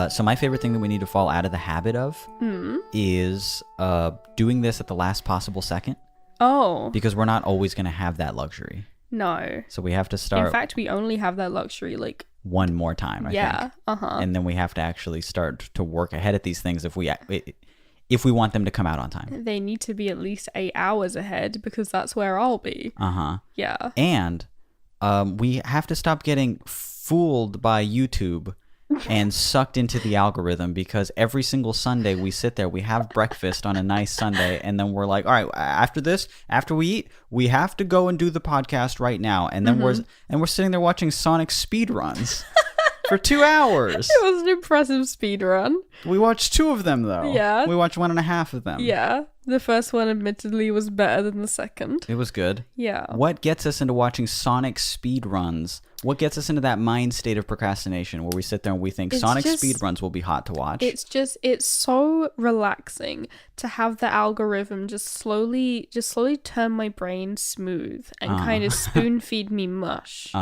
So my favorite thing that we need to fall out of the habit of is doing this at the last possible second. Oh. Because we're not always going to have that luxury. No. So we have to start. In fact, we only have that luxury like one more time, I think. Yeah. And then we have to actually start to work ahead at these things if we want them to come out on time. They need to be at least 8 hours ahead because that's where I'll be. Yeah. And we have to stop getting fooled by YouTube and sucked into the algorithm, because every single Sunday we sit there, we have breakfast on a nice Sunday, and then we're like, all right, after we eat, we have to go and do the podcast right now, and then we're sitting there watching Sonic speedruns for 2 hours. It was an impressive speed run. We watched 2 of them though. Yeah. We watched 1.5 of them. Yeah. The first one admittedly was better than the second. It was good. Yeah. What gets us into watching Sonic speedruns? What gets us into that mind state of procrastination where we sit there and we think Sonic speedruns will be hot to watch? It's so relaxing to have the algorithm just slowly turn my brain smooth and kind of spoon feed me mush.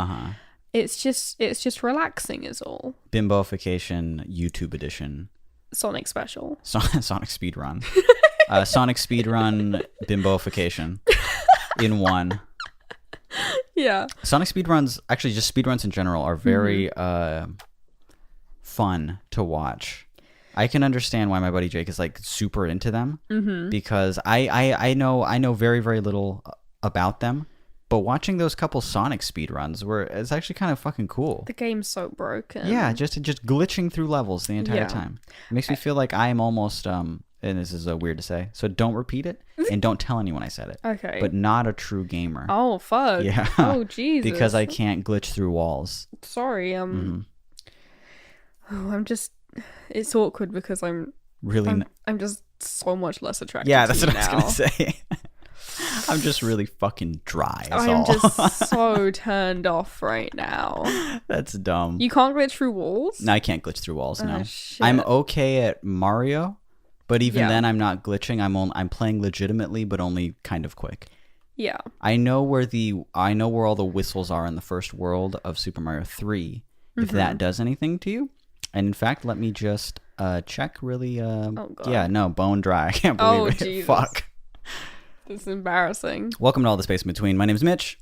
It's just relaxing is all. Bimbofication YouTube edition. Sonic special. Sonic speedrun. Sonic speedrun bimbofication in one. Yeah. Sonic speedruns, actually just speedruns in general, are very fun to watch. I can understand why my buddy Jake is like super into them because I know very, very little about them. But watching those couple Sonic speedruns, it's actually kind of fucking cool. The game's so broken. Yeah, just glitching through levels the entire time. It makes me feel like I am almost, and this is weird to say, so don't repeat it and don't tell anyone I said it. Okay. But not a true gamer. Oh, fuck. Yeah. Oh, Jesus. Because I can't glitch through walls. Sorry. It's awkward because I'm just so much less attracted Yeah, that's to what you I now. was going to say. I'm just really fucking dry. I'm just so turned off right now. That's dumb. You can't glitch through walls? No, I can't glitch through walls, no. Shit. I'm okay at Mario, but even then I'm not glitching. I'm playing legitimately, but only kind of quick. Yeah. I know where all the whistles are in the first world of Super Mario 3, if that does anything to you. And in fact, let me just check really. Oh, God. Yeah, no, bone dry. I can't believe it. Jesus. Fuck. This is embarrassing. Welcome to All the Space in Between. My name's Mitch.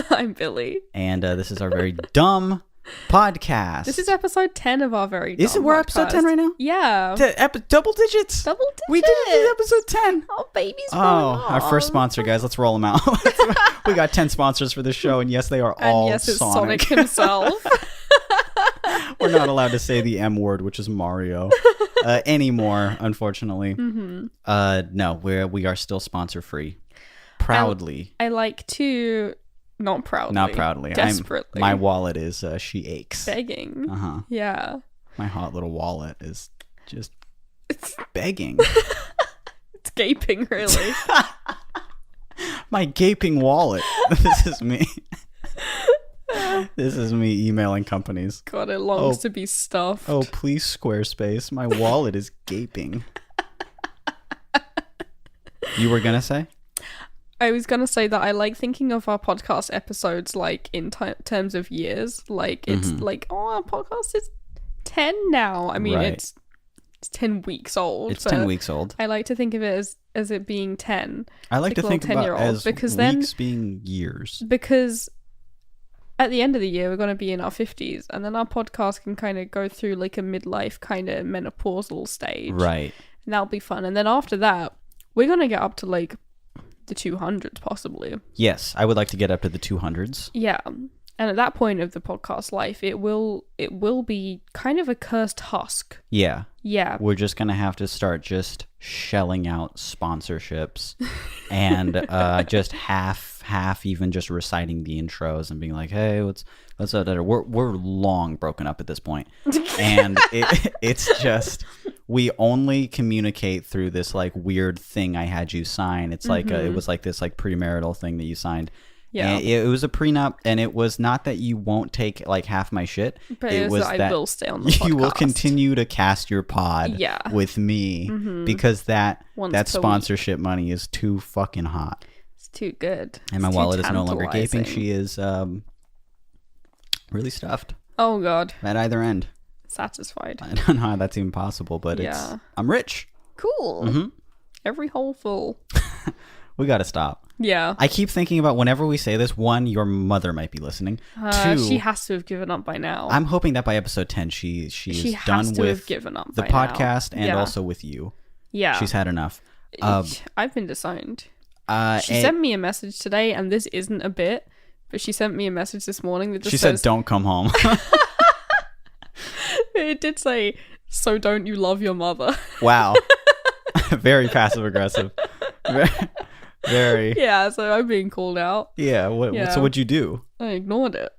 I'm Billy. And this is our very dumb podcast. This is episode 10 of our very dumb Is it? We're episode 10 right now? Yeah. Double digits? Double digits. We did it in episode 10. Oh, baby's our first sponsor, guys. Let's roll them out. We got 10 sponsors for this show, and yes, they are all And yes, it's Sonic himself. We're not allowed to say the M word, which is Mario, anymore, unfortunately. No, we are still sponsor free. Proudly. I like to... Not proudly. Not proudly. Desperately. My wallet is, she aches. Begging. Yeah. My hot little wallet is just begging. It's gaping, really. My gaping wallet. This is me. This is me emailing companies. God, it longs to be stuffed. Oh, please, Squarespace. My wallet is gaping. You were going to say? I was going to say that I like thinking of our podcast episodes like in terms of years. Like, it's like, our podcast is 10 now. I mean, it's 10 weeks old. It's 10 weeks old. I like to think of it as it being 10. I like to think about it as weeks being years. Because at the end of the year, we're going to be in our 50s. And then our podcast can kind of go through like a midlife kind of menopausal stage. Right. And that'll be fun. And then after that, we're going to get up to like the 200s possibly. Yes, I would like to get up to the 200s. Yeah. And at that point of the podcast life, it will be kind of a cursed husk. Yeah. Yeah. We're just going to have to start just shelling out sponsorships and just half even just reciting the intros and being like, hey, what's we're long broken up at this point. And it's just, we only communicate through this like weird thing I had you sign. It's like it was like this like premarital thing that you signed. Yeah, and it was a prenup, and it was not that you won't take like half my shit. But it was that I will stay on the podcast. You will continue to cast your pod with me because that sponsorship money is too fucking hot. It's too good. And my wallet is no longer gaping. She is really stuffed. Oh God. At either end. satisfied. I don't know how that's even possible, but I'm rich. Cool. Mm-hmm. Every hole full. We got to stop. Yeah. I keep thinking about whenever we say this, one, your mother might be listening. Two, she has to have given up by now. I'm hoping that by episode 10, she is done with given up the podcast and also with you. Yeah. She's had enough. I've been disowned. She sent me a message today, and this isn't a bit, but she sent me a message this morning that just said, "Don't come home." It did say, "So don't you love your mother?" Wow. Very passive aggressive. Very. Yeah, so I'm being called out. Yeah. So what'd you do? I ignored it.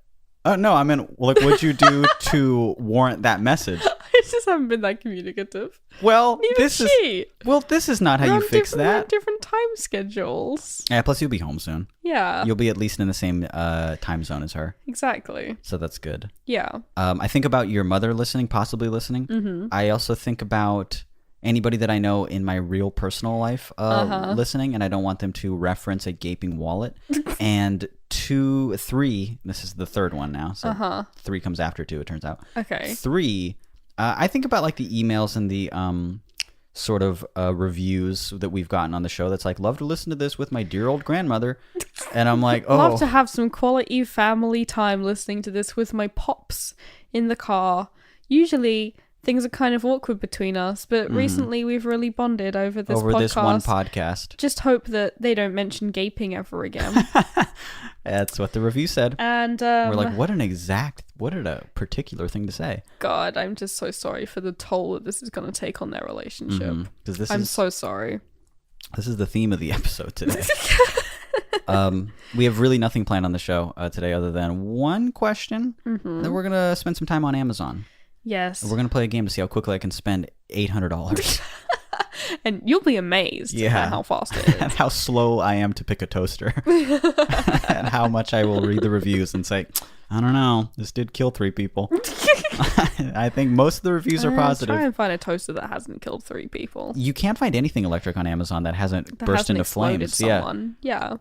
No, I meant, like, what'd you do to warrant that message? I just haven't been that communicative. Well, this is not how We're you fix that. We're on different time schedules. Yeah, plus you'll be home soon. Yeah. You'll be at least in the same time zone as her. Exactly. So that's good. Yeah. I think about your mother possibly listening. Mm-hmm. I also think about anybody that I know in my real personal life listening, and I don't want them to reference a gaping wallet. And 2, 3, this is the third one now, so 3 comes after 2, it turns out. Okay. 3, I think about like the emails and the sort of reviews that we've gotten on the show that's like, love to listen to this with my dear old grandmother. And I'm like, oh. Love to have some quality family time listening to this with my pops in the car. Usually things are kind of awkward between us, but recently we've really bonded over this one podcast. Just hope that they don't mention gaping ever again. That's what the review said. And we're like, what a particular thing to say. God, I'm just so sorry for the toll that this is going to take on their relationship. I'm so sorry. This is the theme of the episode today. We have really nothing planned on the show today other than one question. And then we're going to spend some time on Amazon. Yes. We're going to play a game to see how quickly I can spend $800. And you'll be amazed at how fast it is. And how slow I am to pick a toaster. And how much I will read the reviews and say, I don't know, this did kill 3 people. I think most of the reviews are positive. Try and find a toaster that hasn't killed 3 people. You can't find anything electric on Amazon that hasn't burst into flames. Someone. Yeah.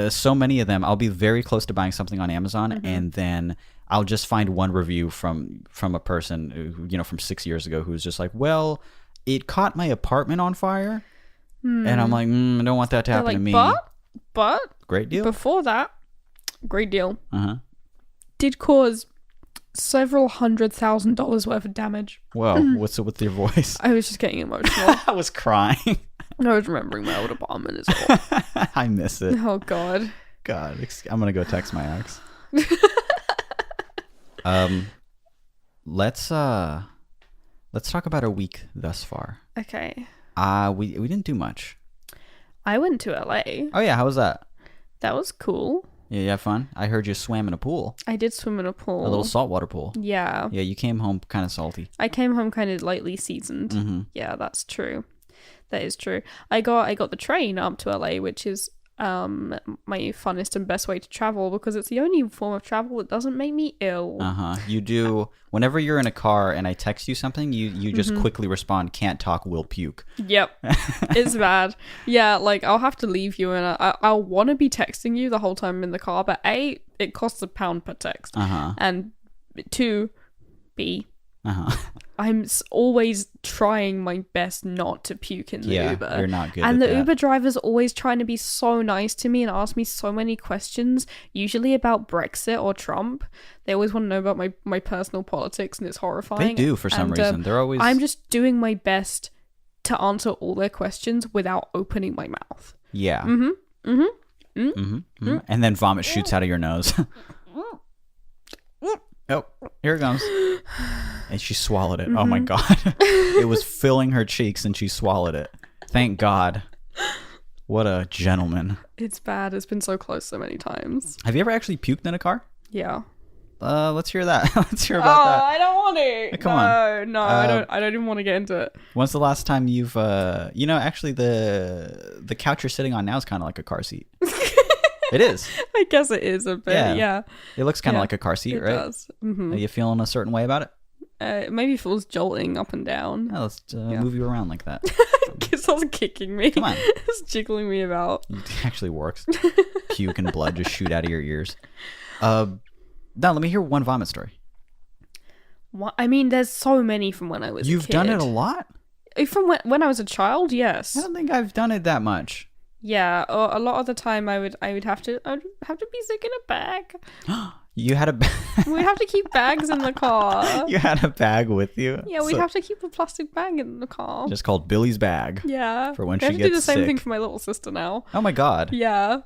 So many of them. I'll be very close to buying something on Amazon, and then I'll just find one review from a person who, from 6 years ago who's just like, well, it caught my apartment on fire. And I'm like, I don't want that to happen to me. But great deal. Before that, great deal. Did cause several $100,000 worth of damage. Whoa, what's it with your voice? I was just getting emotional. I was crying. I was remembering my old apartment as well. I miss it. Oh, God. I'm going to go text my ex. Let's talk about our week thus far. Okay. We didn't do much. I went to LA. Oh yeah, how was that? That was cool. Yeah, you had fun? I heard you swam in a pool. I did swim in a pool. A little saltwater pool. Yeah. Yeah, you came home kind of salty. I came home kind of lightly seasoned. Yeah, that's true. That is true. I got the train up to LA, which is my funnest and best way to travel because it's the only form of travel that doesn't make me ill. You do. Whenever you're in a car and I text you something, you just quickly respond, can't talk, will puke. Yep. It's bad. Yeah, like I'll have to leave you and I'll want to be texting you the whole time I'm in the car, but A, it costs £1 per text. And 2, B, I'm always trying my best not to puke in the Uber. You're not good and at the that. Uber driver's always trying to be so nice to me and ask me so many questions, usually about Brexit or Trump. They always want to know about my personal politics, and it's horrifying. They do for some reason. They're always. I'm just doing my best to answer all their questions without opening my mouth. Yeah. And then vomit shoots out of your nose. Oh, here it comes. And she swallowed it. Oh my God. It was filling her cheeks and she swallowed it. Thank God. What a gentleman. It's bad. It's been so close so many times. Have you ever actually puked in a car? Yeah. Let's hear that. Let's hear about that. I don't want to. Come on. No, I don't even want to get into it. When's the last time you've actually the couch you're sitting on now is kind of like a car seat. It is. I guess it is a bit, yeah. It looks kind of like a car seat, right? It does. Are you feeling a certain way about it? It maybe feels jolting up and down. Yeah, let's move you around like that. It starts kicking me. Come on. It's jiggling me about. It actually works. Puke and blood just shoot out of your ears. Now, let me hear one vomit story. What? I mean, there's so many from when I was You've a kid. done it a lot? From when I was a child, yes. I don't think I've done it that much. Yeah, or a lot of the time I would have to be sick in a bag. You had a We'd have to keep bags in the car. You had a bag with you? Yeah, we'd have to keep a plastic bag in the car. Just called Billy's bag. Yeah. For when we she have to gets do the same sick. thing for my little sister now. Oh my god. Yeah.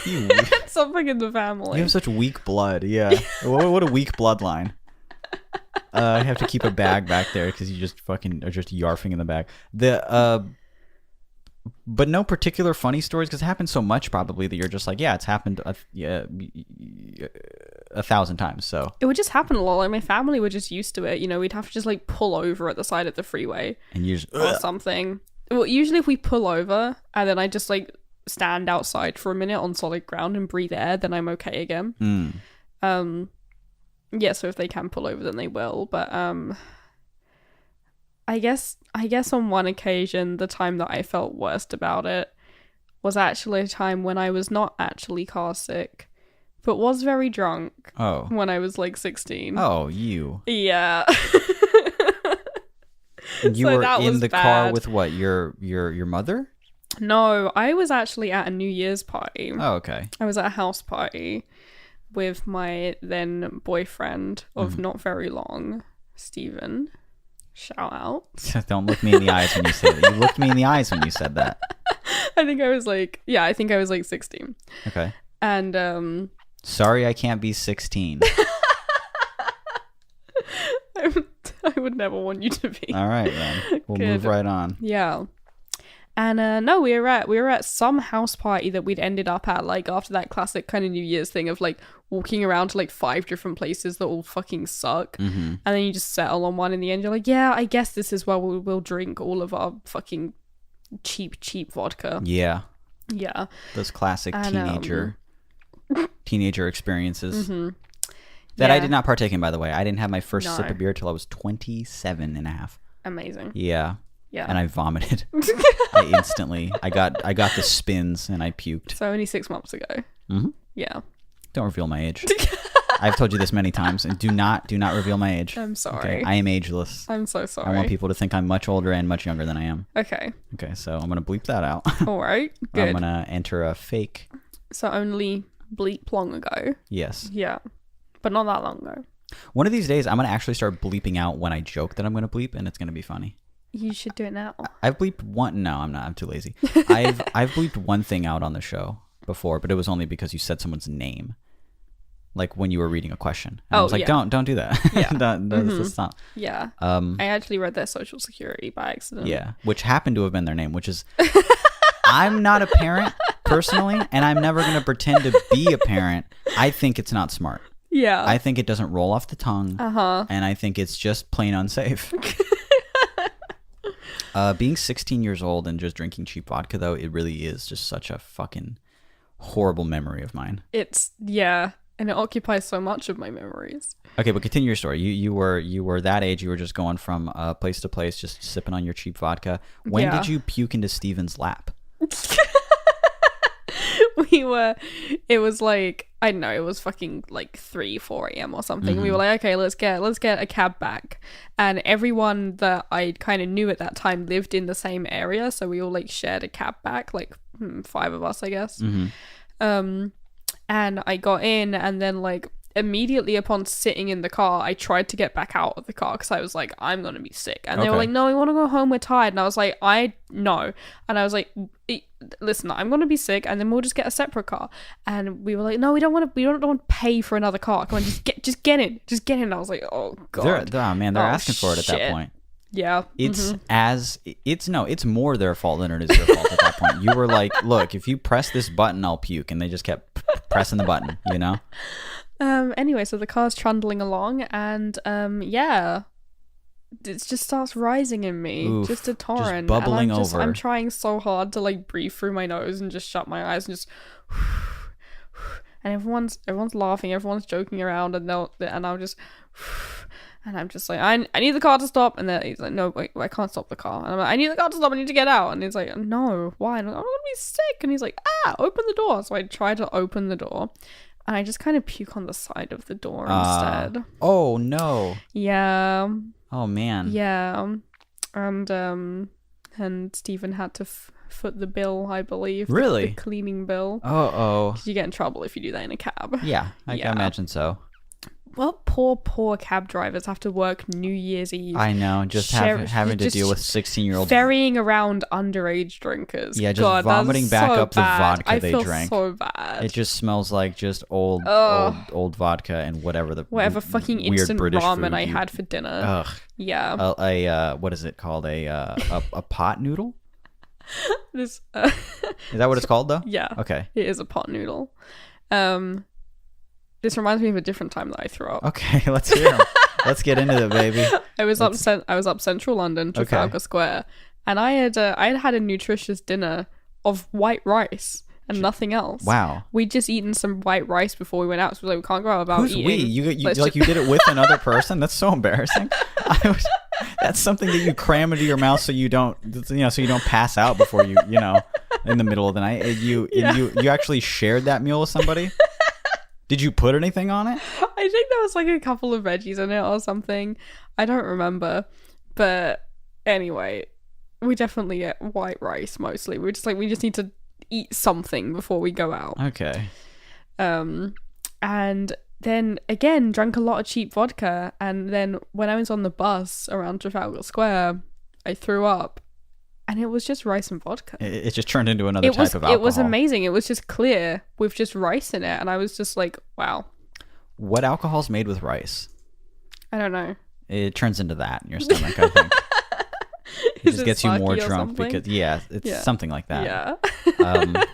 You Something in the family. You have such weak blood. Yeah. What a weak bloodline. I have to keep a bag back there because you just fucking are just yarfing in the bag. But no particular funny stories because it happens so much probably that you're just like, yeah, it's happened 1,000 times. So it would just happen a lot. Like my family were just used to it. You know, we'd have to just like pull over at the side of the freeway and you just or something. Well, usually if we pull over and then I just like stand outside for a minute on solid ground and breathe air, then I'm okay again. Yeah, so if they can pull over, then they will. But I guess on one occasion, the time that I felt worst about it was actually a time when I was not actually car sick, but was very drunk. Oh. When I was like 16. Oh, you. Yeah. You So were that in was the car bad. with what? Your mother? No, I was actually at a New Year's party. Oh, okay. I was at a house party with my then boyfriend of not very long, Steven. Shout out. Don't look me in the eyes when you say that. You looked me in the eyes when you said that. I think I was like 16. Okay. And Sorry I can't be 16. I would never want you to be. All right, then. We'll Good. move right on. Yeah. And no, we were at some house party that we'd ended up at, like after that classic kind of New Year's thing of like walking around to like 5 different places that all fucking suck, and then you just settle on one in the end. You're like, yeah, I guess this is where we'll drink all of our fucking cheap vodka. Yeah. Yeah. Those classic And, teenager experiences. That I Yeah. did not partake in, by the way. I didn't have my first No. sip of beer till I was 27 and a half. Amazing. Yeah. Yeah. And I vomited. I got the spins and I puked. So only 6 months ago. Mhm. Yeah. Don't reveal my age. I've told you this many times, and do not reveal my age. I'm sorry. Okay? I am ageless. I'm so sorry. I want people to think I'm much older and much younger than I am. Okay. Okay, so I'm gonna bleep that out. All right. I'm Good. gonna enter a fake. So only bleep long ago. Yes. Yeah. But not that long ago. One of these days, I'm gonna actually start bleeping out when I joke that I'm gonna bleep, and it's gonna be funny. You should do it now. I've bleeped one. No, I'm not. I'm too lazy. I've bleeped one thing out on the show before, but it was only because you said someone's name, like when you were reading a question. And I was like, yeah. don't do that. Yeah. Don't stop. Yeah. I actually read their social security by accident. Yeah, which happened to have been their name, which is. I'm not a parent personally, and I'm never gonna pretend to be a parent. I think it's not smart. Yeah. I think it doesn't roll off the tongue. And I think it's just plain unsafe. Being 16 years old and just drinking cheap vodka, though, it really is just such a fucking horrible memory of mine. Yeah, and it occupies so much of my memories. Okay, but continue your story. You were that age. You were just going from place to place, just sipping on your cheap vodka. When Yeah. did you puke into Steven's lap? It was like, I don't know, it was fucking like 3-4 a.m. or something. We were like, okay, let's get a cab back. And everyone that I kind of knew at that time lived in the same area, so we all like shared a cab back, like 5 of us, I guess. And I got in, and then like immediately upon sitting in the car, I tried to get back out of the car because I was like, I'm gonna be sick. And they were Okay. like, no, we want to go home, we're tired. And I was like, I know. And I was like, listen, I'm gonna be sick, and then we'll just get a separate car. And we were like, no, we don't want to pay for another car. Come on, just get in. And I was like, oh god, They're asking for it at that shit. point. Yeah, It's more their fault than it is your fault at that point. You were like, look, if you press this button, I'll puke, and they just kept pressing the button, you know? Anyway, so the car's trundling along, and yeah, it just starts rising in me. Oof, just a torrent. bubbling and over. I'm trying so hard to like breathe through my nose and just shut my eyes and just and everyone's laughing, everyone's joking around, and I'm just and I'm just like, I need the car to stop. And then he's like, no, wait, I can't stop the car. And I'm like, I need the car to stop, I need to get out. And he's like, no, why? And I'm like, I'm gonna be sick. And he's like, open the door. So I try to open the door, and I just kind of puke on the side of the door instead. Oh no. Yeah. Oh man. Yeah. And Stephen had to foot the bill, I believe. Really? The cleaning bill. Oh. Because you get in trouble if you do that in a cab. Yeah, I can imagine so. Well, poor cab drivers have to work New Year's Eve. I know, just having to deal with 16-year-olds ferrying around underage drinkers. Yeah, just vomiting back up the vodka they drank. I feel so bad. It just smells like just old vodka and whatever fucking weird instant British ramen I had for dinner. Ugh. Yeah. What is it called? A pot noodle? Is that what it's called though? Yeah. Okay. It is a pot noodle. This reminds me of a different time that I threw up. Okay, let's hear 'em. Let's get into it, baby. I was up central London, Trafalgar Square, and I had a nutritious dinner of white rice and nothing else. Wow. We'd just eaten some white rice before we went out, so we can't go out without Who's eating. we? You did it with another person? That's so embarrassing. That's something that you cram into your mouth so you don't pass out before you in the middle of the night. You actually shared that meal with somebody? Did you put anything on it? I think there was like a couple of veggies in it or something. I don't remember. But anyway, we definitely get white rice mostly. We just need to eat something before we go out. Okay. And then again, drank a lot of cheap vodka. And then when I was on the bus around Trafalgar Square, I threw up. And it was just rice and vodka. It just turned into another type of alcohol. It was amazing. It was just clear with just rice in it. And I was just like, wow. What alcohol is made with rice? I don't know. It turns into that in your stomach, I think. It just gets you more drunk because, it's something like that. Yeah.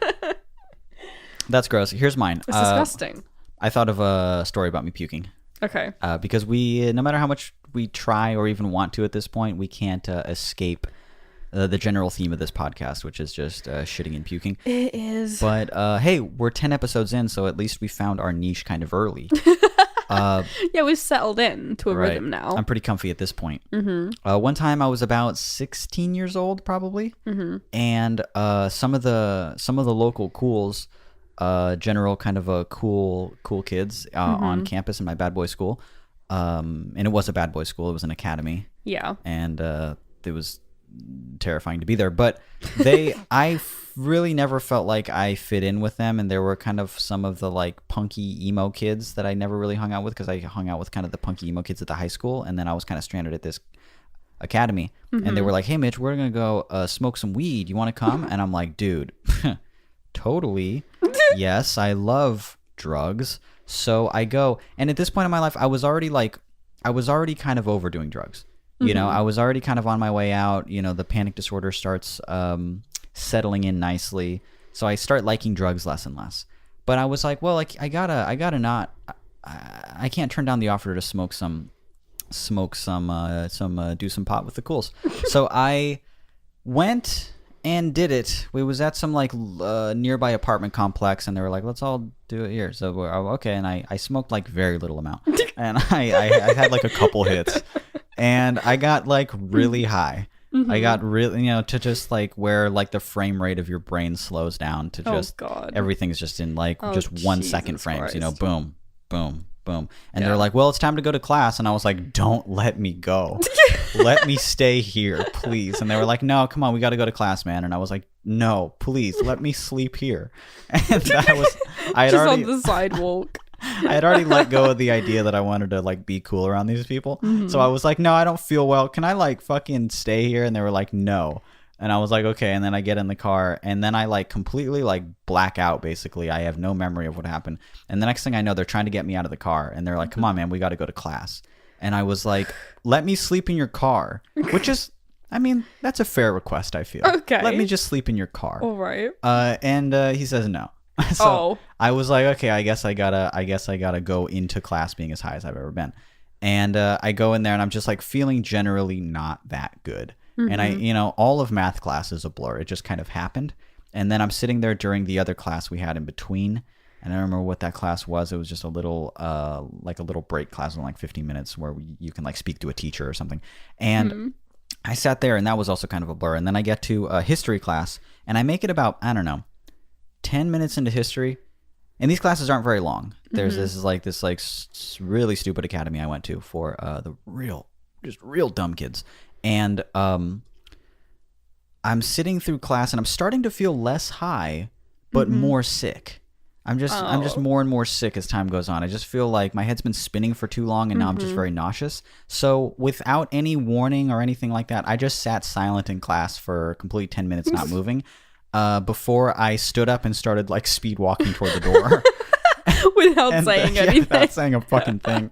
That's gross. Here's mine. It's disgusting. I thought of a story about me puking. Okay. Because no matter how much we try or even want to at this point, we can't escape the general theme of this podcast, which is just shitting and puking. It is. But hey, we're 10 episodes in, so at least we found our niche kind of early. Yeah, we've settled in to a rhythm now. I'm pretty comfy at this point. Mm-hmm. One time I was about 16 years old, probably, and some of the local cools, general kind of cool kids on campus in my bad boy school, and it was a bad boy school. It was an academy. Yeah, and it was terrifying to be there, but I really never felt like I fit in with them, and there were kind of some of the like punky emo kids that I never really hung out with because I hung out with kind of the punky emo kids at the high school, and then I was kind of stranded at this academy, and they were like, hey Mitch, we're gonna go smoke some weed, you want to come? And I'm like, dude, totally. Yes, I love drugs. So I go, and at this point in my life I was already kind of overdoing drugs. You know, I was already kind of on my way out. You know, the panic disorder starts settling in nicely. So I start liking drugs less and less. But I was like, well, like I gotta not. I can't turn down the offer to do some pot with the cools. So I went and did it. We was at some like nearby apartment complex, and they were like, let's all do it here. So we're okay. And I smoked like very little amount, and I had like a couple hits. And I got like really high. I got really, to just like where like the frame rate of your brain slows down to just everything's just in like just 1 second frames, boom, boom, boom. And they're like, well, it's time to go to class. And I was like, don't let me go. Let me stay here, please. And they were like, no, come on, we got to go to class, man. And I was like, no, please let me sleep here. And I had just already on the sidewalk. I had already let go of the idea that I wanted to like be cool around these people. So I was like, no, I don't feel well. Can I like fucking stay here? And they were like, no. And I was like, okay. And then I get in the car, and then I like completely like black out. Basically, I have no memory of what happened. And the next thing I know, they're trying to get me out of the car, and they're like, come on, man, we got to go to class. And I was like, let me sleep in your car, which is, I mean, that's a fair request, I feel. Okay. Let me just sleep in your car. All right. And he says no. So I was like, okay, I guess I gotta go into class being as high as I've ever been. And I go in there, and I'm just like feeling generally not that good. And all of math class is a blur. It just kind of happened. And then I'm sitting there during the other class we had in between. And I don't remember what that class was. It was just a little break class in like 15 minutes where you can like speak to a teacher or something. And I sat there, and that was also kind of a blur. And then I get to a history class, and I make it about, I don't know, 10 minutes into history, And these classes aren't very long. There's this really stupid academy I went to for the real dumb kids. And I'm sitting through class and I'm starting to feel less high, but more sick. I'm just more and more sick as time goes on. I just feel like my head's been spinning for too long and now I'm just very nauseous. So without any warning or anything like that, I just sat silent in class for a complete 10 minutes not moving before I stood up and started like speed walking toward the door. Without saying anything. Without saying a fucking thing.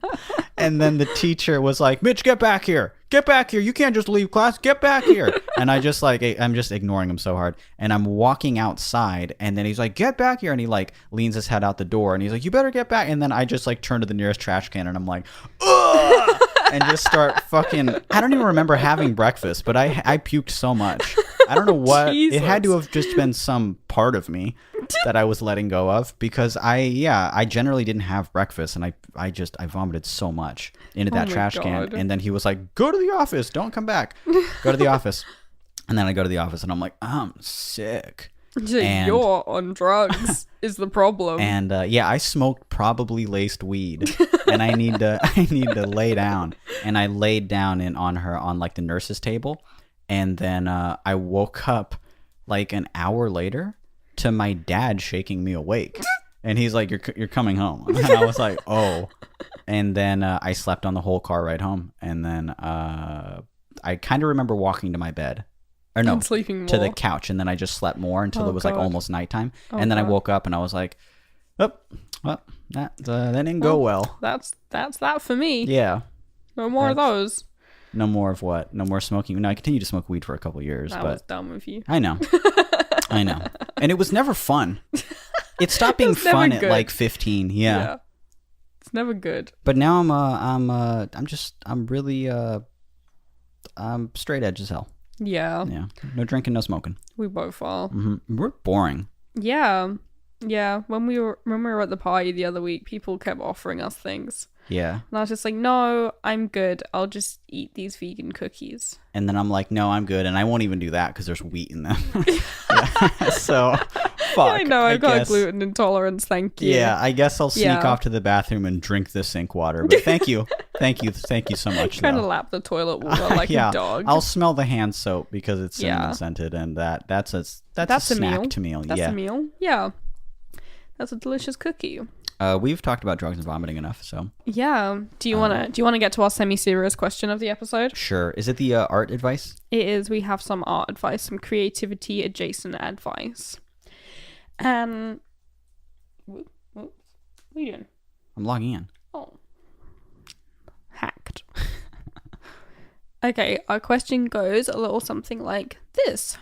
And then the teacher was like, Mitch, get back here. Get back here. You can't just leave class. Get back here. And I'm just ignoring him so hard. And I'm walking outside. And then he's like, get back here. And he like leans his head out the door. And he's like, you better get back. And then I just like turn to the nearest trash can. And I'm like, ugh! And just start fucking, I don't even remember having breakfast. But I puked so much. I don't know what. Jesus. It had to have just been some part of me that I was letting go of, because I generally didn't have breakfast, and I vomited so much into that trash can. And then he was like, go to the office, don't come back, go to the office. And then I go to the office and I'm like, I'm sick. And you're on drugs is the problem. And I smoked probably laced weed, and I need to lay down. And I laid down on like the nurse's table, and then I woke up like an hour later to my dad shaking me awake. And he's like, you're coming home. And I was like, oh. And then I slept on the whole car ride home. And then I kind of remember walking to my bed. Or no, and sleeping more. To the couch. And then I just slept more until it was like almost nighttime. And then I woke up and I was like, that didn't go well. That's that for me. Yeah. No more of those. No more of what? No more smoking. No, I continued to smoke weed for a couple of years. I was done with you. I know. I know. And it was never fun. It stopped being fun at like 15. Yeah. It's never good. But now I'm really straight edge as hell. Yeah. Yeah. No drinking, no smoking. We both are. Mm-hmm. We're boring. Yeah. Yeah. When we were at the party the other week, people kept offering us things. Yeah. And I was just like, no, I'm good. I'll just eat these vegan cookies. And then I'm like, no, I'm good. And I won't even do that because there's wheat in them. So, fuck. I know, I've got a gluten intolerance, thank you. Yeah, I guess I'll sneak off to the bathroom and drink the sink water. But thank you. Thank you so much. Kind of lap the toilet water like a dog. I'll smell the hand soap because it's cinnamon scented, and that's a snack to meal. That's a meal. Yeah. That's a delicious cookie. We've talked about drugs and vomiting enough, so yeah. Do you want to get to our semi-serious question of the episode? Sure. Is it the art advice? It is. We have some art advice, some creativity adjacent advice. What are you doing? I'm logging in. Oh, hacked. Okay, our question goes a little something like this.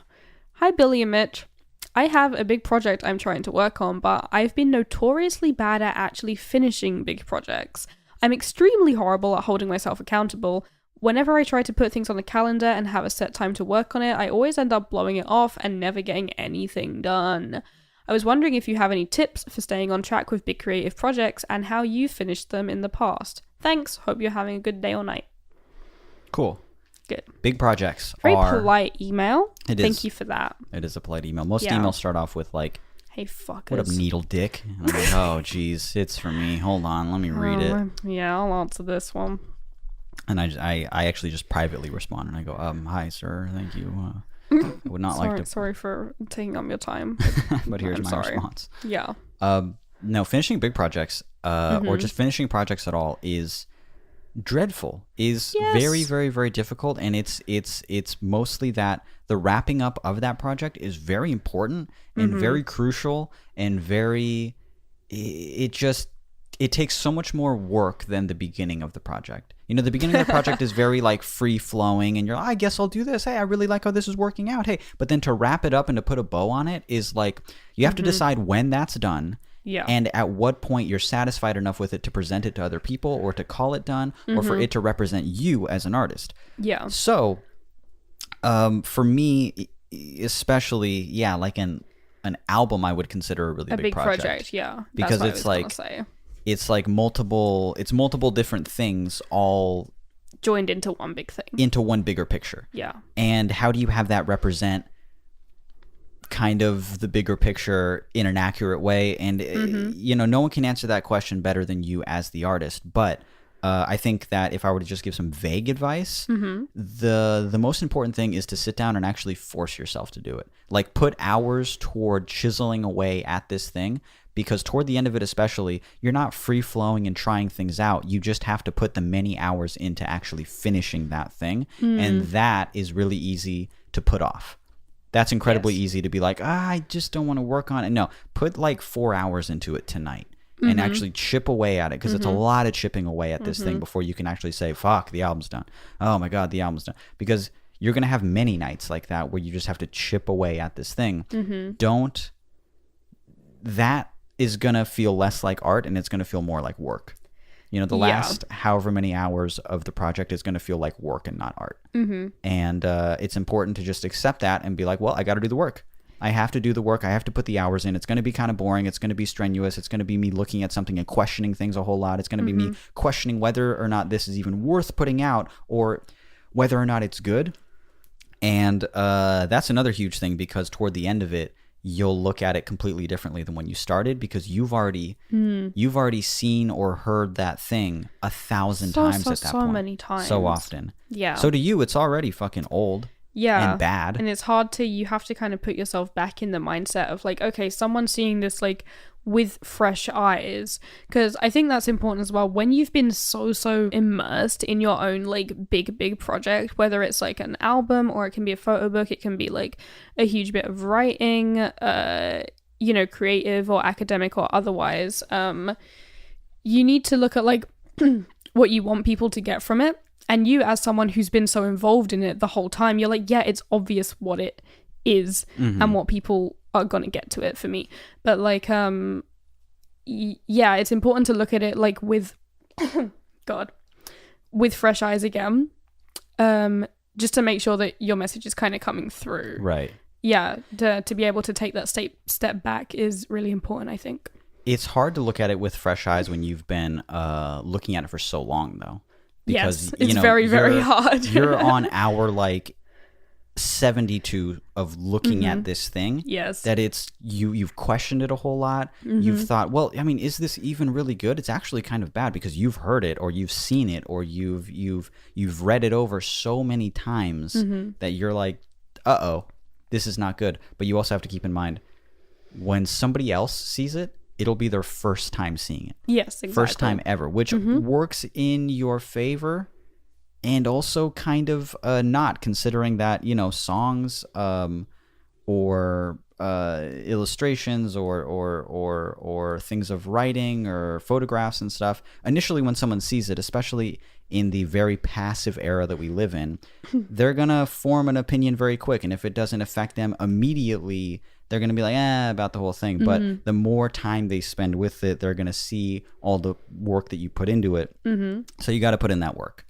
Hi, Billy and Mitch. I have a big project I'm trying to work on, but I've been notoriously bad at actually finishing big projects. I'm extremely horrible at holding myself accountable. Whenever I try to put things on the calendar and have a set time to work on it, I always end up blowing it off and never getting anything done. I was wondering if you have any tips for staying on track with big creative projects and how you finished them in the past. Thanks. Hope you're having a good day or night. Cool. Good. Big projects Very polite email. Thank you for that. It is a polite email. Most emails start off with like, hey fuckers. What up, needle dick? And I'm like, oh geez, it's for me. Hold on, let me read it. Yeah, I'll answer this one. And I actually just privately respond and I go, hi sir, thank you. I would not like to. Sorry for taking up your time. But here's my response. Yeah. No, finishing big projects, or just finishing projects at all is dreadful. Very, very, very difficult, and it's mostly that the wrapping up of that project is very important and very crucial and very. It takes so much more work than the beginning of the project. You know, the beginning of the project is very like free flowing and you're like, I guess I'll do this. Hey, I really like how this is working out. Hey, but then to wrap it up and to put a bow on it is like, you have to decide when that's done. Yeah. And at what point you're satisfied enough with it to present it to other people or to call it done or for it to represent you as an artist. Yeah. So, for me, especially, like an album I would consider a really big project. Yeah. Because that's what it's like multiple different things all joined into one big thing. Into one bigger picture. Yeah. And how do you have that represent kind of the bigger picture in an accurate way. And, no one can answer that question better than you as the artist. But I think that if I were to just give some vague advice, the most important thing is to sit down and actually force yourself to do it. Like, put hours toward chiseling away at this thing, because toward the end of it especially, you're not free-flowing and trying things out. You just have to put the many hours into actually finishing that thing, and that is really easy to put off. That's incredibly easy to be like, I just don't want to work on it. No, put like 4 hours into it tonight. And actually chip away at it, because it's a lot of chipping away at this thing before you can actually say, fuck, the album's done. Oh my God, the album's done. Because you're going to have many nights like that where you just have to chip away at this thing. That is going to feel less like art, and it's going to feel more like work. The last however many hours of the project is going to feel like work and not art. And it's important to just accept that and be like, well, I got to do the work. I have to do the work. I have to put the hours in. It's going to be kind of boring. It's going to be strenuous. It's going to be me looking at something and questioning things a whole lot. It's going to be me questioning whether or not this is even worth putting out, or whether or not it's good. And that's another huge thing, because toward the end of it, you'll look at it completely differently than when you started, because you've already seen or heard that thing 1,000 times at that point. So many times. So often. Yeah. So to you, it's already fucking old. Yeah, and bad. And it's hard you have to kind of put yourself back in the mindset of like, okay, someone's seeing this like with fresh eyes, because I think that's important as well. When you've been so immersed in your own like big project, whether it's like an album or it can be a photo book, it can be like a huge bit of writing, creative or academic or otherwise, you need to look at like what you want people to get from it. And you, as someone who's been so involved in it the whole time, you're like, yeah, it's obvious what it is and what people are going to get to it for me. But like, it's important to look at it like with, with fresh eyes again, just to make sure that your message is kind of coming through. Right. Yeah, to be able to take that step back is really important, I think. It's hard to look at it with fresh eyes when you've been looking at it for so long, though. Because, yes, it's very, very hard. You're on hour like 72 of looking at this thing. Yes. That it's you've questioned it a whole lot. You've thought, well, I mean, is this even really good? It's actually kind of bad, because you've heard it, or you've seen it, or you've read it over so many times that you're like, uh-oh, this is not good. But you also have to keep in mind, when somebody else sees it, it'll be their first time seeing it. Yes, exactly. First time ever, which works in your favor, and also kind of not, considering that, songs or illustrations or things of writing or photographs and stuff, initially when someone sees it, especially in the very passive era that we live in, they're going to form an opinion very quick. And if it doesn't affect them immediately, they're going to be like, about the whole thing. But the more time they spend with it, they're going to see all the work that you put into it. So you got to put in that work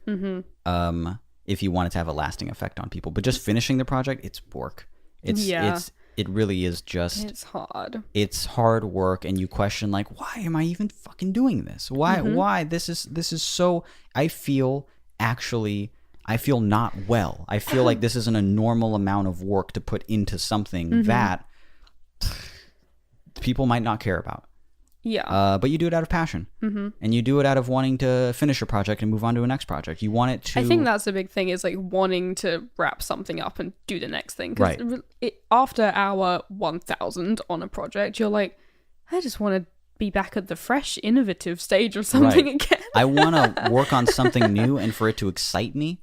if you want it to have a lasting effect on people. But just finishing the project, it's work. It really is just... It's hard. It's hard work, and you question, like, why am I even fucking doing this? Why? This is so... I feel not well. I feel like this isn't a normal amount of work to put into something that people might not care about. Yeah. But you do it out of passion. And you do it out of wanting to finish a project and move on to a next project. You want it to... I think that's the big thing, is like wanting to wrap something up and do the next thing. Right. After hour 1000 on a project, you're like, I just want to be back at the fresh, innovative stage of something again. I want to work on something new and for it to excite me,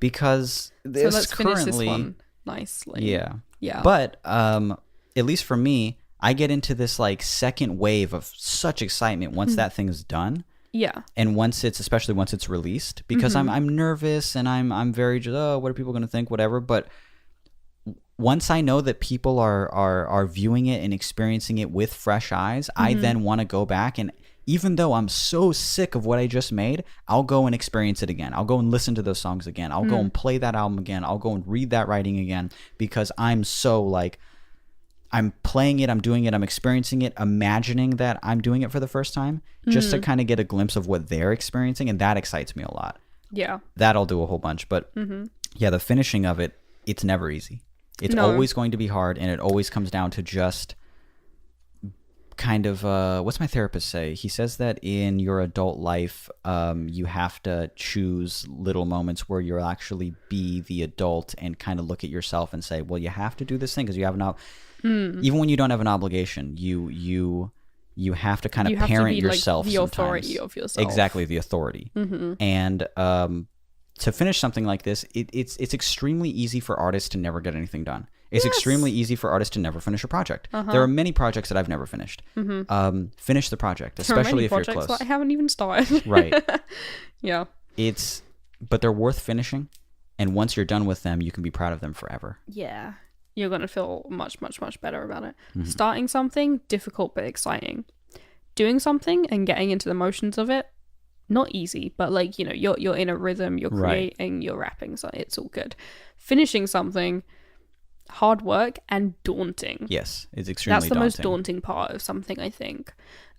because this so let's finish this one nicely. Yeah. But at least for me, I get into this like second wave of such excitement once that thing is done. Yeah. And especially once it's released, because I'm nervous and I'm very just, what are people going to think, whatever. But once I know that people are viewing it and experiencing it with fresh eyes, I then want to go back, and even though I'm so sick of what I just made, I'll go and experience it again. I'll go and listen to those songs again. I'll go and play that album again. I'll go and read that writing again, because I'm so like, I'm playing it, I'm doing it, I'm experiencing it, imagining that I'm doing it for the first time, just to kind of get a glimpse of what they're experiencing, and that excites me a lot. Yeah. That I'll do a whole bunch. But yeah, the finishing of it, it's never easy. It's No. always going to be hard, and it always comes down to just kind of what's my therapist say? He says that in your adult life, you have to choose little moments where you'll actually be the adult and kind of look at yourself and say, well, you have to do this thing because you have even when you don't have an obligation, you have to kind of parent yourself, the authority of yourself. Exactly, the authority. And to finish something like this, it's extremely easy for artists to never get anything done. It's extremely easy for artists to never finish a project. There are many projects that I've never finished. Finish the project, especially if you're close. That I haven't even started. Right. Yeah. But they're worth finishing, and once you're done with them, you can be proud of them forever. Yeah. You're going to feel much, much, much better about it. Starting something, difficult but exciting. Doing something and getting into the motions of it, not easy, but like, you know, you're in a rhythm, you're creating, you're rapping, so it's all good. Finishing something, hard work and daunting. Yes, it's extremely daunting. That's the most daunting part of something, I think.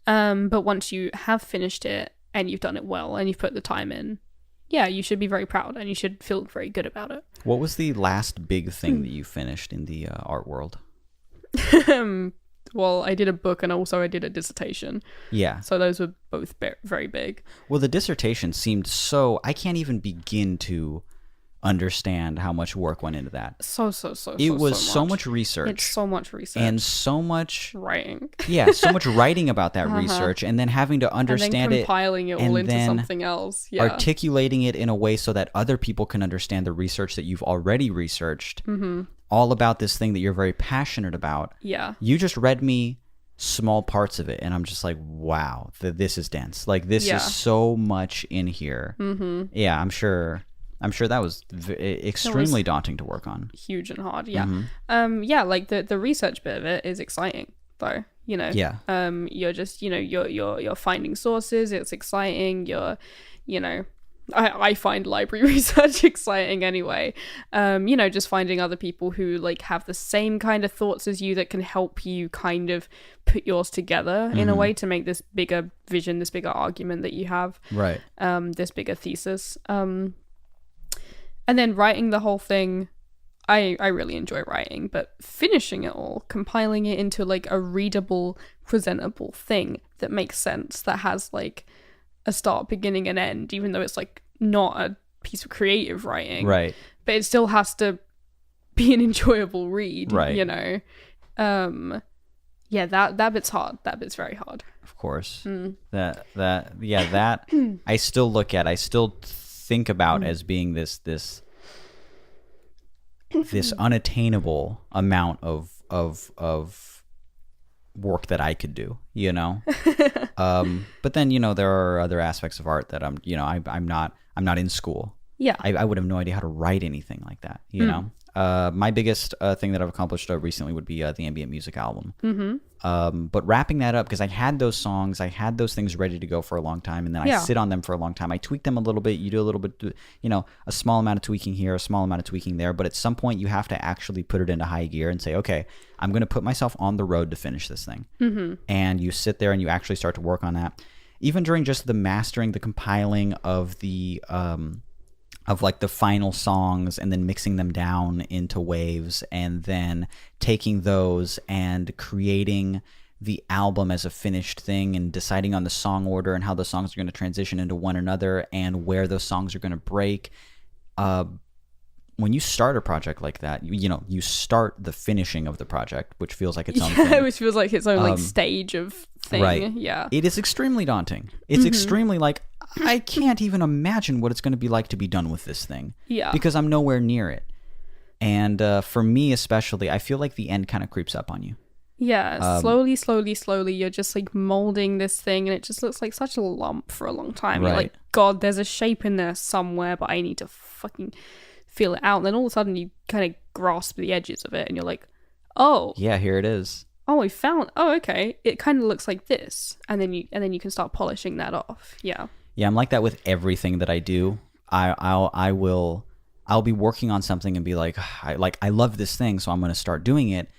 But once you have finished it and you've done it well and you've put the time in, yeah, you should be very proud and you should feel very good about it. What was the last big thing that you finished in the art world? Well, I did a book and also I did a dissertation. Yeah. So those were both very big. Well, the dissertation seemed so... I can't even begin to understand how much work went into that. It was so much research. It's so much research. And so much... writing. Yeah, so much writing about that research and then having to understand and then compiling it all into something else. Yeah. Articulating it in a way so that other people can understand the research that you've already researched. All about this thing that you're very passionate about. Yeah. You just read me small parts of it and I'm just like, wow, this is dense. Like this is so much in here. Yeah, I'm sure that was extremely daunting to work on. Huge and hard, yeah. Yeah, like the research bit of it is exciting though, you know. Yeah. You're just, you know, you're finding sources, it's exciting, you know, I find library research exciting anyway. You know, just finding other people who like have the same kind of thoughts as you that can help you kind of put yours together in a way to make this bigger vision, this bigger argument that you have. Right. This bigger thesis. And then writing the whole thing, I really enjoy writing, but finishing it all, compiling it into like a readable, presentable thing that makes sense, that has like a start, beginning, and end, even though it's like not a piece of creative writing. Right. But it still has to be an enjoyable read, right? You know? Yeah, that bit's hard. That bit's very hard. Of course. That I still think about as being this unattainable amount of work that I could do, you know. But then, you know, there are other aspects of art that I'm not in school. Yeah. I would have no idea how to write anything like that, you know. My biggest thing that I've accomplished recently would be the ambient music album. But wrapping that up, because I had those songs, I had those things ready to go for a long time, and then I sit on them for a long time. I tweak them a little bit. You do a little bit, you know, a small amount of tweaking here, a small amount of tweaking there. But at some point, you have to actually put it into high gear and say, okay, I'm going to put myself on the road to finish this thing. And you sit there and you actually start to work on that. Even during just the mastering, the compiling of the of like the final songs and then mixing them down into waves and then taking those and creating the album as a finished thing and deciding on the song order and how the songs are going to transition into one another and where those songs are going to break. When you start a project like that, you know, you start the finishing of the project, which feels like its own thing. Which feels like its own like stage of thing. Right. Yeah. It is extremely daunting. It's extremely like, I can't even imagine what it's going to be like to be done with this thing. Yeah. Because I'm nowhere near it. And for me especially, I feel like the end kind of creeps up on you. Yeah, slowly, you're just like molding this thing and it just looks like such a lump for a long time. Right. You're like, God, there's a shape in there somewhere, but I need to fucking feel it out. And then all of a sudden you kind of grasp the edges of it and you're like, oh. Yeah, here it is. Oh, okay. It kind of looks like this. And then you can start polishing that off. Yeah. Yeah, I'm like that with everything that I do. I'll be working on something and be like, I love this thing, so I'm going to start doing it.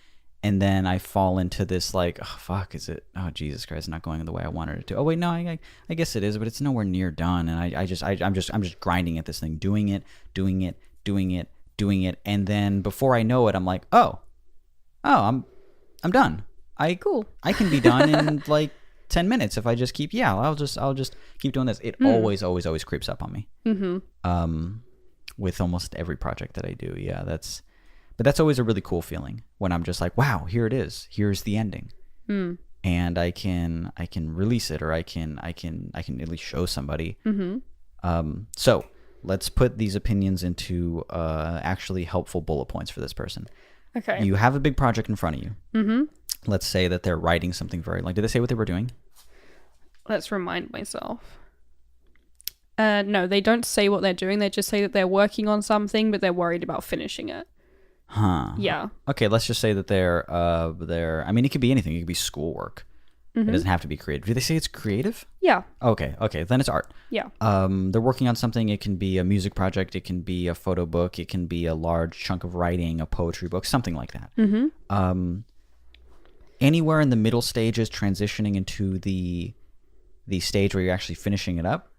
And then I fall into this like, oh, fuck, is it? Oh, Jesus Christ, not going the way I wanted it to. Oh wait, no, I guess it is, but it's nowhere near done. And I'm just grinding at this thing, doing it, doing it, and then before I know it, I'm like, oh, I'm done. Cool. I can be done in like 10 minutes if I just keep. Yeah, I'll just keep doing this. It always creeps up on me. With almost every project that I do. Yeah, that's always a really cool feeling when I'm just like, wow, here it is. Here's the ending. And I can release it, or I can at least show somebody. So let's put these opinions into actually helpful bullet points for this person. Okay. You have a big project in front of you. Let's say that they're writing something very, like, did they say what they were doing? Let's remind myself. No, they don't say what they're doing. They just say that they're working on something, but they're worried about finishing it. Huh. Yeah. Okay, let's just say that they're I mean, it could be anything. It could be schoolwork. It doesn't have to be creative. Do they say it's creative? Yeah. Okay, then it's art. Yeah. They're working on something. It can be a music project. It can be a photo book. It can be a large chunk of writing, a poetry book, something like that. Anywhere in the middle stages, transitioning into the stage where you're actually finishing it up.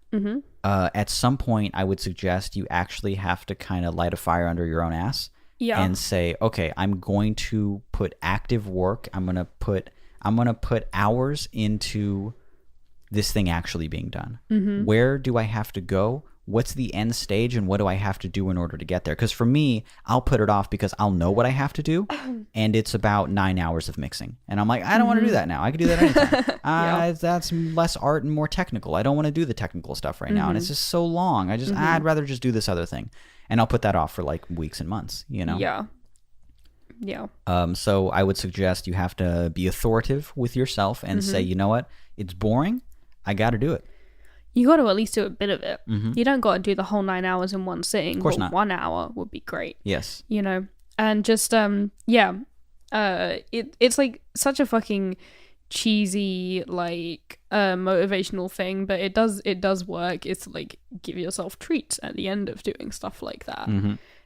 At some point, I would suggest you actually have to kind of light a fire under your own ass. Yeah. And say, okay, I'm going to put active work. I'm gonna put hours into this thing actually being done. Where do I have to go? What's the end stage, and what do I have to do in order to get there? Because for me, I'll put it off because I'll know what I have to do, and it's about 9 hours of mixing. And I'm like, I don't want to do that now. I could do that anytime. That's less art and more technical. I don't want to do the technical stuff right now, and it's just so long. I'd rather just do this other thing. And I'll put that off for like weeks and months, you know? Yeah. Yeah. So I would suggest you have to be authoritative with yourself and say, you know what? It's boring. I got to do it. You got to at least do a bit of it. You don't got to do the whole 9 hours in one sitting. Of course not. 1 hour would be great. Yes. You know? And just, it's like such a fucking cheesy, like, motivational thing, but it does work. It's like, give yourself treats at the end of doing stuff like that.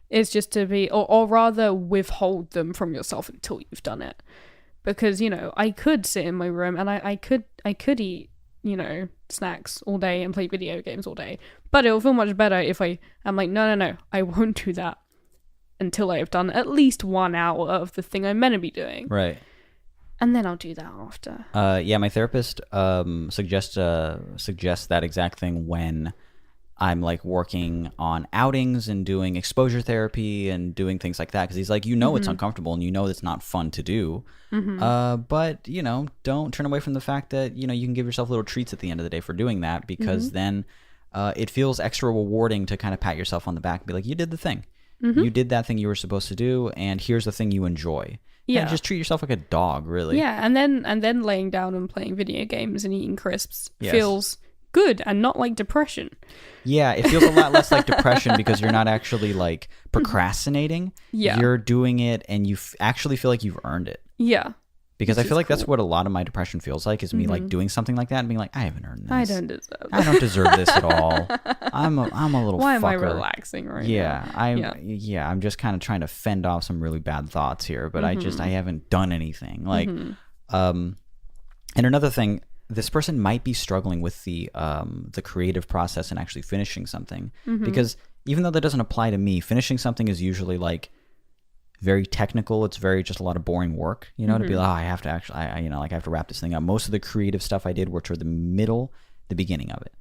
It's just to be, or rather withhold them from yourself until you've done it. Because, you know, I could sit in my room and I could eat, you know, snacks all day and play video games all day, but it'll feel much better if I'm like, no, I won't do that until I have done at least 1 hour of the thing I'm meant to be doing. Right. And then I'll do that after. Yeah, my therapist suggests that exact thing when I'm like working on outings and doing exposure therapy and doing things like that, because he's like, it's uncomfortable and it's not fun to do. But don't turn away from the fact that you can give yourself little treats at the end of the day for doing that, because then it feels extra rewarding to kind of pat yourself on the back and be like, you did the thing. You did that thing you were supposed to do, and here's the thing you enjoy. Yeah, and just treat yourself like a dog, really. Yeah, and then laying down and playing video games and eating crisps feels good and not like depression. Yeah, it feels a lot less like depression because you're not actually like procrastinating. Yeah, you're doing it, and you actually feel like you've earned it. Yeah. Because I feel like that's what a lot of my depression feels like, is me like doing something like that and being like, I haven't earned this. I don't deserve this. I don't deserve this at all. I'm a little Why fucker. am I relaxing right now? I'm just kind of trying to fend off some really bad thoughts here, but I haven't done anything. Like, and another thing, this person might be struggling with the creative process and actually finishing something, because even though that doesn't apply to me, finishing something is usually like very technical. It's very just a lot of boring work, to be like, I have to actually, I have to wrap this thing up. Most of the creative stuff I did were toward the beginning of it,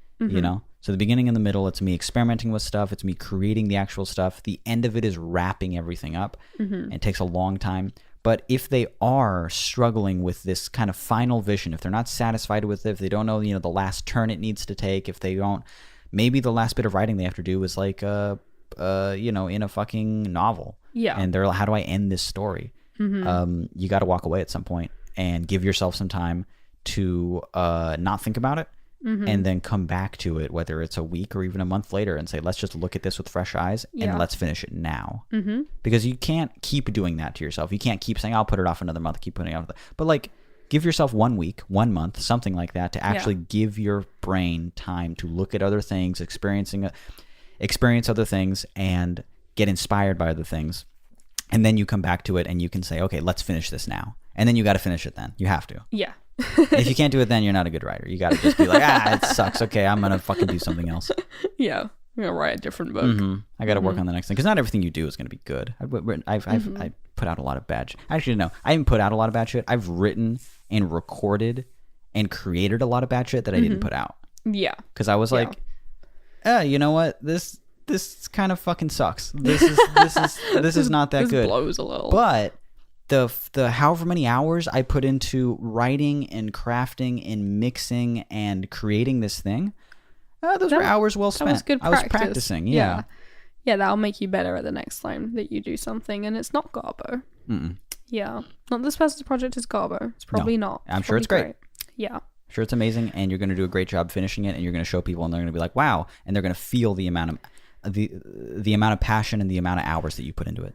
So the beginning and the middle, it's me experimenting with stuff. It's me creating the actual stuff. The end of it is wrapping everything up. It takes a long time. But if they are struggling with this kind of final vision, if they're not satisfied with it, if they don't know, the last turn it needs to take, if they don't, maybe the last bit of writing they have to do is like, in a fucking novel. Yeah. And they're like, how do I end this story? You got to walk away at some point and give yourself some time to not think about it, and then come back to it, whether it's a week or even a month later, and say, let's just look at this with fresh eyes and let's finish it now. Because you can't keep doing that to yourself. You can't keep saying, I'll put it off another month, keep putting it off. But like, give yourself 1 week, 1 month, something like that, to actually give your brain time to look at other things, experience other things, and get inspired by other things. And then you come back to it and you can say, okay, let's finish this now. And then you got to finish it then. You have to. Yeah. If you can't do it then, you're not a good writer. You got to just be like, it sucks. Okay, I'm going to fucking do something else. Yeah. gonna write a different book. I got to work on the next thing because not everything you do is going to be good. I've put out a lot of bad shit. Actually, no, I haven't put out a lot of bad shit. I've written and recorded and created a lot of bad shit that I didn't put out. Yeah, because I was like, you know what, this kind of fucking sucks. This is not that good. Blows a little, but the however many hours I put into writing and crafting and mixing and creating this thing, those were hours well spent. That was good practice. I was practicing. Yeah, that'll make you better at the next time that you do something, and it's not garbo. Yeah, not this person's project is garbo. It's probably not. I'm sure it's great. Yeah, I'm sure it's amazing, and you're going to do a great job finishing it, and you're going to show people, and they're going to be like, wow, and they're going to feel the amount of the amount of passion and the amount of hours that you put into it.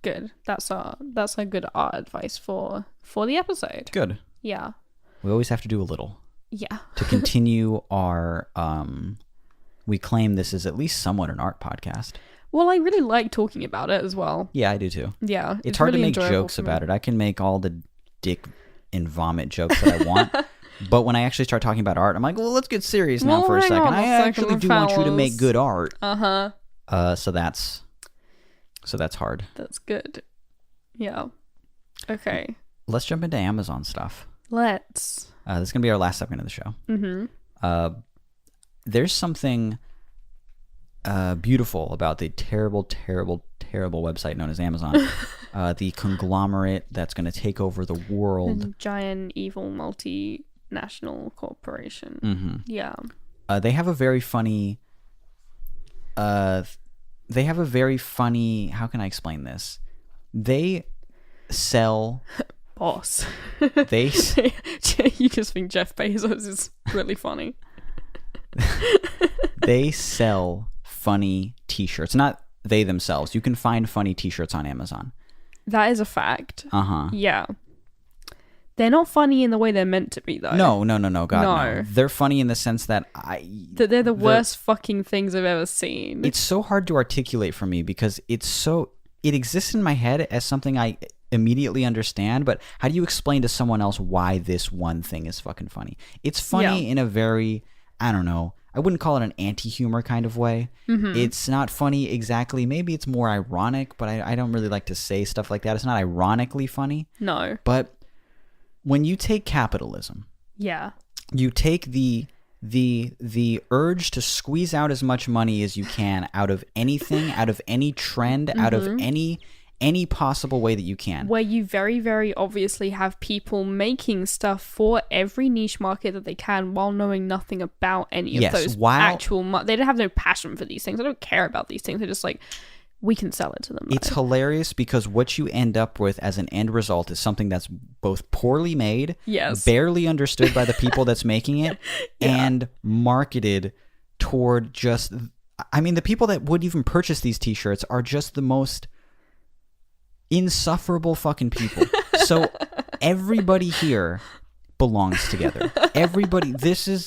Good. That's a good art advice for the episode. Good. Yeah. We always have to do a little. Yeah. To continue our we claim this is at least somewhat an art podcast. Well, I really like talking about it as well. Yeah, I do too. Yeah. It's hard really to make jokes about it. I can make all the dick and vomit jokes that I want. But when I actually start talking about art, I'm like, well, let's get serious now for a second. I actually do want you to make good art. So that's hard. That's good. Yeah. Okay. Let's jump into Amazon stuff. Let's. This is going to be our last segment of the show. There's something beautiful about the terrible website known as Amazon. The conglomerate that's going to take over the world. The giant, evil, multinational corporation. Yeah. They have a very funny... how can I explain this? They sell... Boss. They... You just think Jeff Bezos is really funny. They sell funny t-shirts. Not they themselves. You can find funny t-shirts on Amazon. That is a fact. Yeah. They're not funny in the way they're meant to be, though. No. God, no. They're funny in the sense that they're the worst fucking things I've ever seen. It's so hard to articulate for me because it exists in my head as something I immediately understand, but how do you explain to someone else why this one thing is fucking funny? It's funny in a very, I don't know, I wouldn't call it an anti-humor kind of way. It's not funny exactly. Maybe it's more ironic, but I don't really like to say stuff like that. It's not ironically funny. No. But when you take capitalism, you take the urge to squeeze out as much money as you can out of anything, out of any trend, out of any possible way that you can. Where you very, very obviously have people making stuff for every niche market that they can while knowing nothing about any of those actual... they don't have no passion for these things. They don't care about these things. They're just like, we can sell it to them. It's hilarious because what you end up with as an end result is something that's both poorly made, barely understood by the people that's making it, and marketed toward just... I mean, the people that would even purchase these t-shirts are just the most... insufferable fucking people. So everybody here belongs together. Everybody. This is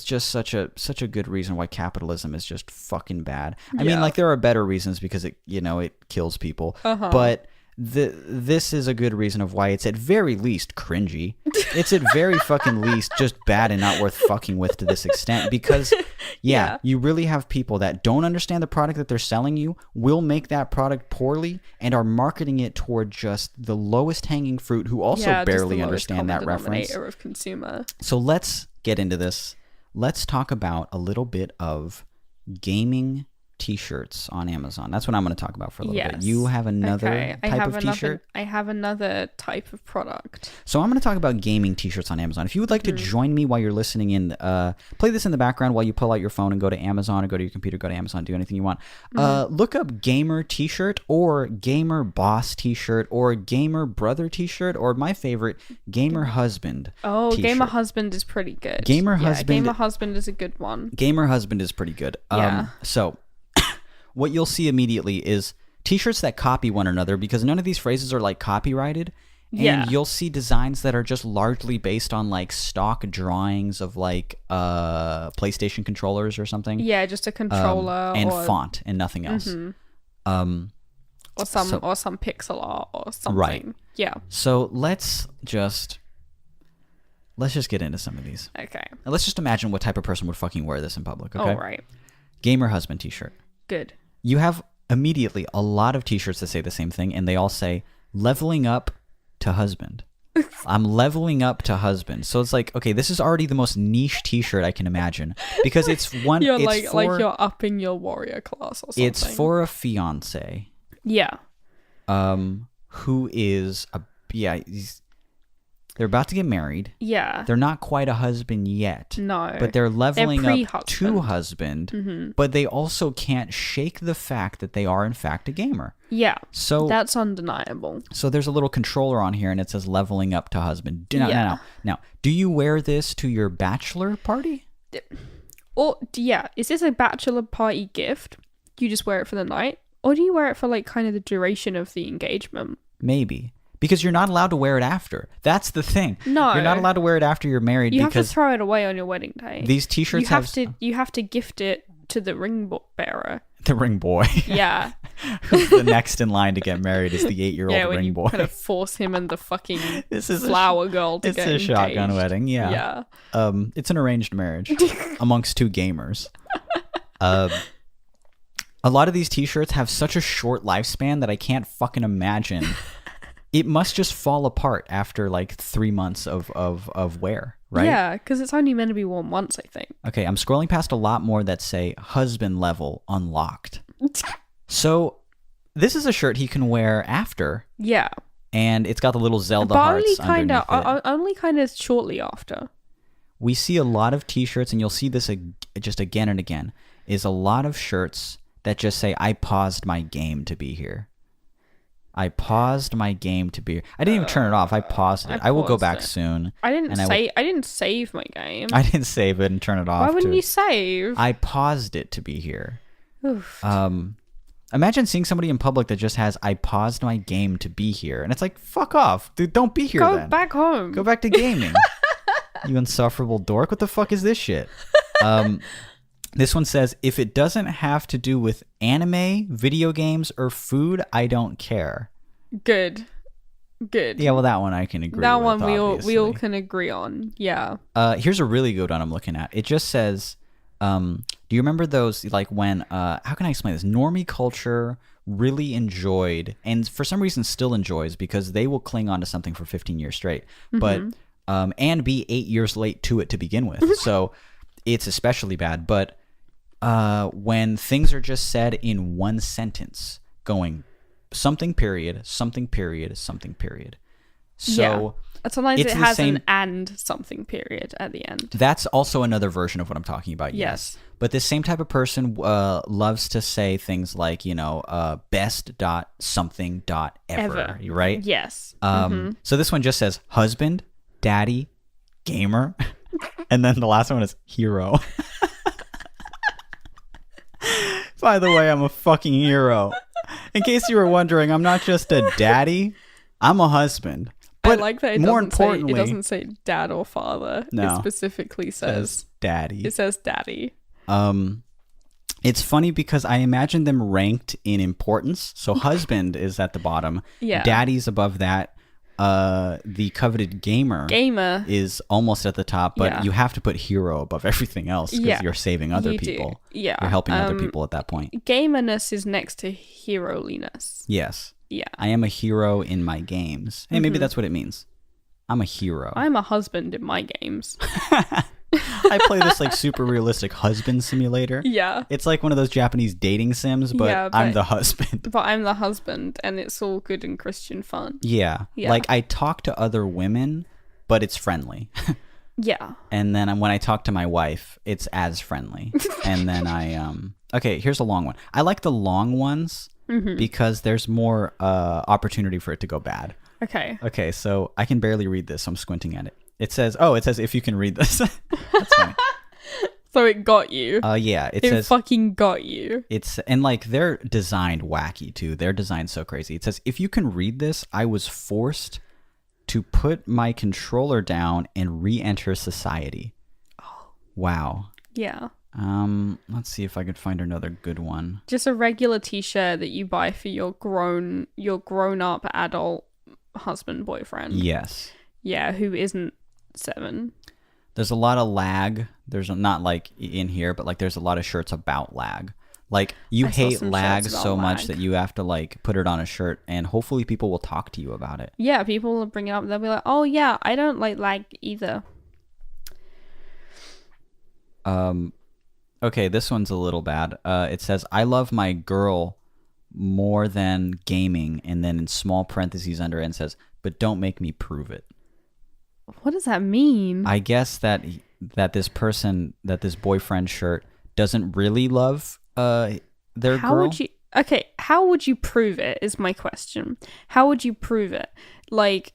just such a good reason why capitalism is just fucking bad. I mean, like, there are better reasons because it kills people. But this is a good reason of why it's at very least cringy. It's at very fucking least just bad and not worth fucking with to this extent because you really have people that don't understand the product that they're selling you, will make that product poorly, and are marketing it toward just the lowest hanging fruit who also barely understand that reference. Of consumer. So let's get into this. Let's talk about a little bit of gaming t-shirts on Amazon. That's what I'm going to talk about for a little bit. You have another type of t-shirt? I have another type of product. So I'm going to talk about gaming t-shirts on Amazon. If you would like to join me while you're listening in, play this in the background while you pull out your phone and go to Amazon or go to your computer, go to Amazon, do anything you want. Look up gamer t-shirt or gamer boss t-shirt or gamer brother t-shirt or my favorite, gamer husband t-shirt. Gamer husband is pretty good. Gamer husband is a good one. Gamer husband is pretty good. So what you'll see immediately is t-shirts that copy one another because none of these phrases are like copyrighted. And you'll see designs that are just largely based on like stock drawings of like PlayStation controllers or something. Yeah, just a controller and font and nothing else. Or some pixel art or something. Right. Yeah. So let's just let's just get into some of these. Okay. And let's just imagine what type of person would fucking wear this in public, okay? All right. Gamer husband t-shirt. Good. You have immediately a lot of t-shirts that say the same thing, and they all say, leveling up to husband. I'm leveling up to husband. So it's like, okay, this is already the most niche t-shirt I can imagine. Because it's one... You're it's like you're upping your warrior class or something. It's for a fiance. Yeah. Who is... they're about to get married. Yeah. They're not quite a husband yet. No. But they're leveling up pre-husband. to husband. Mm-hmm. But they also can't shake the fact that they are, in fact, a gamer. Yeah. So that's undeniable. So there's a little controller on here, and it says leveling up to husband. Now, do you wear this to your bachelor party? Is this a bachelor party gift? Do you just wear it for the night? Or do you wear it for, like, kind of the duration of the engagement? Maybe. Because you're not allowed to wear it after. That's the thing. No. You're not allowed to wear it after you're married you because... have to throw it away on your wedding day. These t-shirts You have to gift it to the ring bearer. The ring boy. Yeah. Who's the next in line to get married is the 8-year-old ring boy. Kind of force him and the fucking flower girl to get engaged. It's a shotgun wedding, yeah. It's an arranged marriage amongst two gamers. A lot of these t-shirts have such a short lifespan that I can't fucking imagine. It must just fall apart after like 3 months of wear, right? Yeah, because it's only meant to be worn once, I think. Okay, I'm scrolling past a lot more that say husband level unlocked. So this is a shirt he can wear after. Yeah. And it's got the little Zelda hearts underneath it. Only kind of shortly after. We see a lot of t-shirts, and you'll see this just again and again, is a lot of shirts that just say, I paused my game to be here. I paused my game to be here. I didn't even turn it off. I paused it. I will go back soon. I didn't save my game. I didn't save it and turn it off. Why wouldn't you save? I paused it to be here. Oof. Imagine seeing somebody in public that just has, I paused my game to be here. And it's like, fuck off. Dude, don't be here then. Go back home. Go back to gaming. You insufferable dork. What the fuck is this shit? This one says, if it doesn't have to do with anime, video games, or food, I don't care. Good. Yeah, well, that one I can agree with. That one we all can agree on. Yeah. Here's a really good one I'm looking at. It just says, do you remember those, like when, how can I explain this? Normie culture really enjoyed, and for some reason still enjoys, because they will cling on to something for 15 years straight, but, and be 8 years late to it to begin with. So it's especially bad, but when things are just said in one sentence, going something period, something period, something period. So sometimes it has an and something period at the end. That's also another version of what I'm talking about. Yes. But this same type of person loves to say things like, best dot something dot ever. Right? Yes. So this one just says husband, daddy, gamer, and then the last one is hero. By the way, I'm a fucking hero. In case you were wondering, I'm not just a daddy, I'm a husband. But I like that it doesn't say dad or father. No, it specifically says daddy. It says daddy. It's funny because I imagine them ranked in importance. So husband is at the bottom. Yeah. Daddy's above that. The coveted gamer is almost at the top, but you have to put hero above everything else because you're saving other people. Yeah. You're helping other people at that point. Gamerness is next to heroliness. Yes. Yeah. I am a hero in my games. Hey, maybe that's what it means. I'm a hero. I'm a husband in my games. I play this like super realistic husband simulator. Yeah. It's like one of those Japanese dating sims, but I'm the husband. But I'm the husband, and it's all good and Christian fun. Yeah. Like I talk to other women, but it's friendly. Yeah. And then when I talk to my wife, it's as friendly. And then okay, here's a long one. I like the long ones because there's more opportunity for it to go bad. Okay, so I can barely read this, so I'm squinting at it. It says if you can read this. That's funny. So it got you. Yeah. It says fucking got you. And like they're designed wacky too. They're designed so crazy. It says, if you can read this, I was forced to put my controller down and re-enter society. Oh. Wow. Yeah. Let's see if I could find another good one. Just a regular t-shirt that you buy for your grown up adult husband, boyfriend. Yes. Yeah, who isn't 7. There's a lot of lag. There's not like in here, but like there's a lot of shirts about lag. Like you hate lag so much that you have to like put it on a shirt, and hopefully people will talk to you about it. Yeah, people will bring it up. They'll be like, "Oh yeah, I don't like lag either." Okay, this one's a little bad. It says, "I love my girl more than gaming," and then in small parentheses under it says, "But don't make me prove it." What does that mean? I guess that this boyfriend shirt doesn't really love their girl. How would you prove it is my question. How would you prove it? Like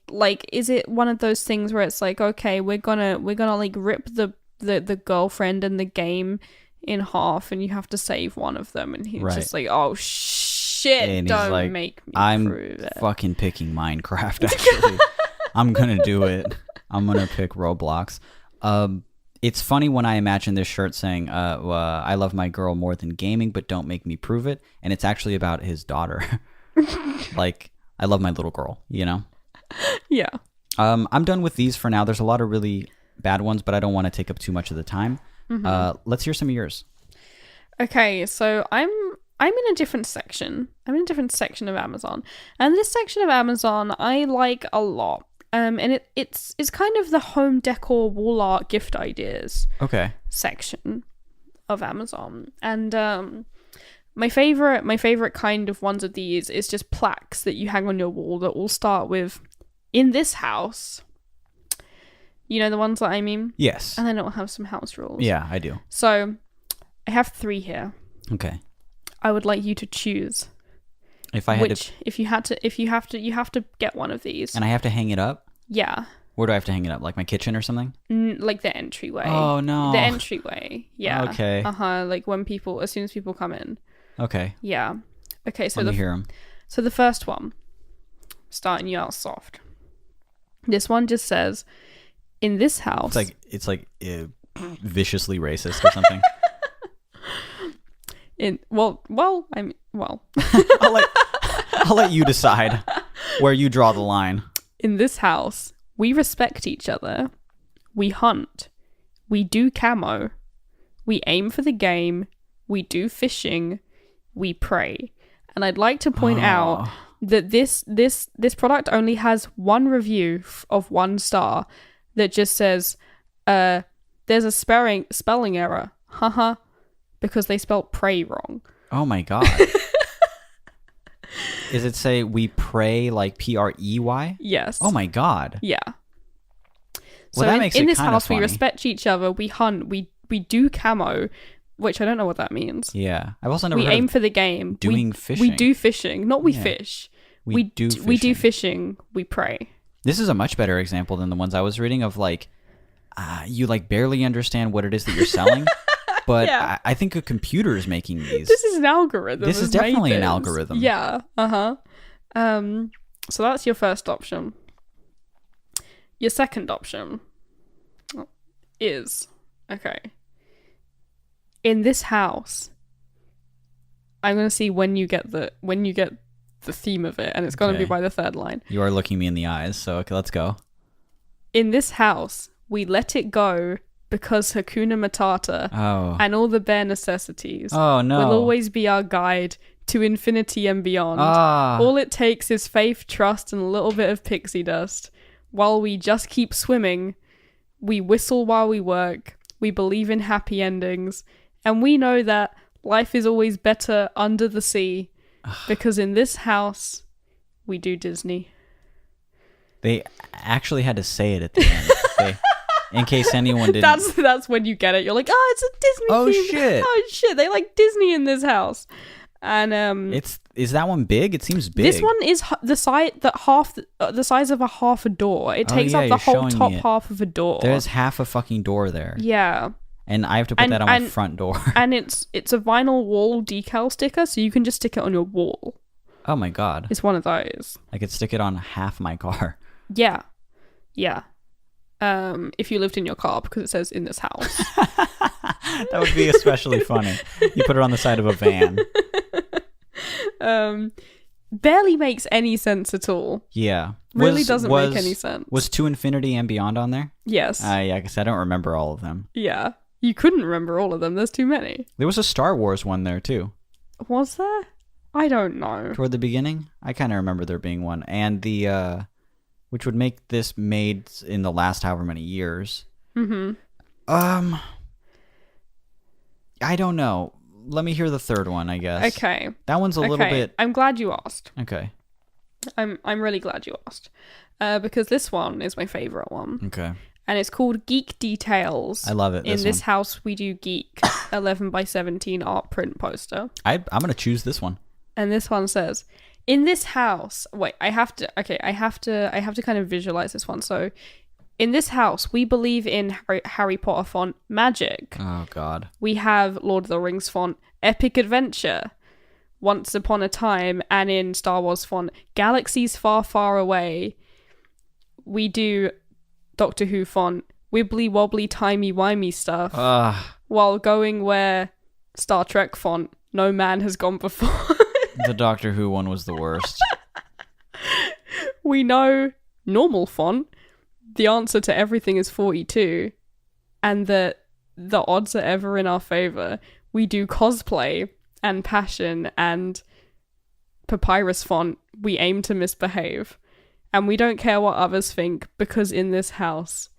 is it one of those things where it's like, okay, we're gonna like rip the girlfriend and the game in half, and you have to save one of them, and he's just like, oh shit, and don't like, make me I'm prove it. fucking picking Minecraft, actually. I'm gonna do it. I'm gonna pick Roblox. It's funny when I imagine this shirt saying, I love my girl more than gaming, but don't make me prove it. And it's actually about his daughter. Like, I love my little girl, you know? Yeah. I'm done with these for now. There's a lot of really bad ones, but I don't want to take up too much of the time. Let's hear some of yours. Okay, so I'm in a different section. I'm in a different section of Amazon. And this section of Amazon I like a lot. And it's kind of the home decor wall art gift ideas section of Amazon. And my favorite kind of ones of these is just plaques that you hang on your wall that all start with "in this house." You know the ones that I mean? Yes. And then it'll have some house rules. Yeah, I do. So I have 3 here. Okay. I would like you to choose. If I had to, if you have to get one of these. And I have to hang it up? Yeah. Where do I have to hang it up? Like my kitchen or something? Like the entryway. Oh, no. The entryway. Yeah. Okay. Like as soon as people come in. Okay. Yeah. Okay, so Let me hear them. So the first one, starting you out soft. This one just says, "In this house." It's like viciously racist or something. I'll let you decide where you draw the line. "In this house, we respect each other. We hunt. We do camo. We aim for the game. We do fishing. We pray." And I'd like to point out that this product only has one review of 1 star that just says, "There's a spelling error. Haha." Because they spelled pray wrong. Oh my god. Is it say "we pray" like PREY? Yes. Oh my god. Yeah. Well, that makes it in this kind house, of funny. we respect each other. We hunt. We do camo, which I don't know what that means. Yeah, I've also never. We aim for the game. Doing fishing. We do fishing. Not we fish. We do fishing. We do fishing. We pray. This is a much better example than the ones I was reading of like, you like barely understand what it is that you're selling. But yeah. I think a computer is making these. This is an algorithm. This is definitely an algorithm. Yeah. So that's your first option. Your second option is, okay, "In this house." I'm gonna see when you get the theme of it, and it's gonna be by the 3rd line. You are looking me in the eyes, so okay, let's go. "In this house, we let it go. Because Hakuna Matata and all the bare necessities will always be our guide to infinity and beyond. All it takes is faith, trust, and a little bit of pixie dust. While we just keep swimming, we whistle while we work, we believe in happy endings, and we know that life is always better under the sea, because in this house, we do Disney." They actually had to say it at the end. In case anyone didn't. That's when you get it. You're like, oh, it's a Disney theme. Shit. Oh shit, they like Disney in this house. And is that one big? It seems big. This one is the size of a half a door. It takes up the whole top half of a door. There's half a fucking door there. Yeah. And I have to put that on my front door. And it's a vinyl wall decal sticker, so you can just stick it on your wall. Oh my god. It's one of those. I could stick it on half my car. Yeah. Yeah. If you lived in your car, because it says "in this house." That would be especially funny. You put it on the side of a van. Barely makes any sense at all. Yeah. Really doesn't make any sense. Was To Infinity and Beyond on there? Yes. Yeah, because I don't remember all of them. Yeah. You couldn't remember all of them. There's too many. There was a Star Wars one there, too. Was there? I don't know. Toward the beginning? I kind of remember there being one. And the, which would make this made in the last however many years. Mm-hmm. I don't know. Let me hear the third one, I guess. Okay. That one's a little bit... I'm glad you asked. Okay. I'm really glad you asked. Because this one is my favorite one. Okay. And it's called Geek Details. I love it. In this house, we do geek 11x17 art print poster. I'm going to choose this one. And this one says, in this house, wait, I have to kind of visualize this one. So, in this house, we believe in Harry Potter font magic. Oh, God. We have Lord of the Rings font epic adventure, Once Upon a Time, and in Star Wars font galaxies far, far away. We do Doctor Who font wibbly wobbly timey wimey stuff, while going where Star Trek font no man has gone before. The Doctor Who one was the worst. We know normal font. The answer to everything is 42, and that the odds are ever in our favor. We do cosplay and passion and papyrus font. We aim to misbehave, and we don't care what others think because in this house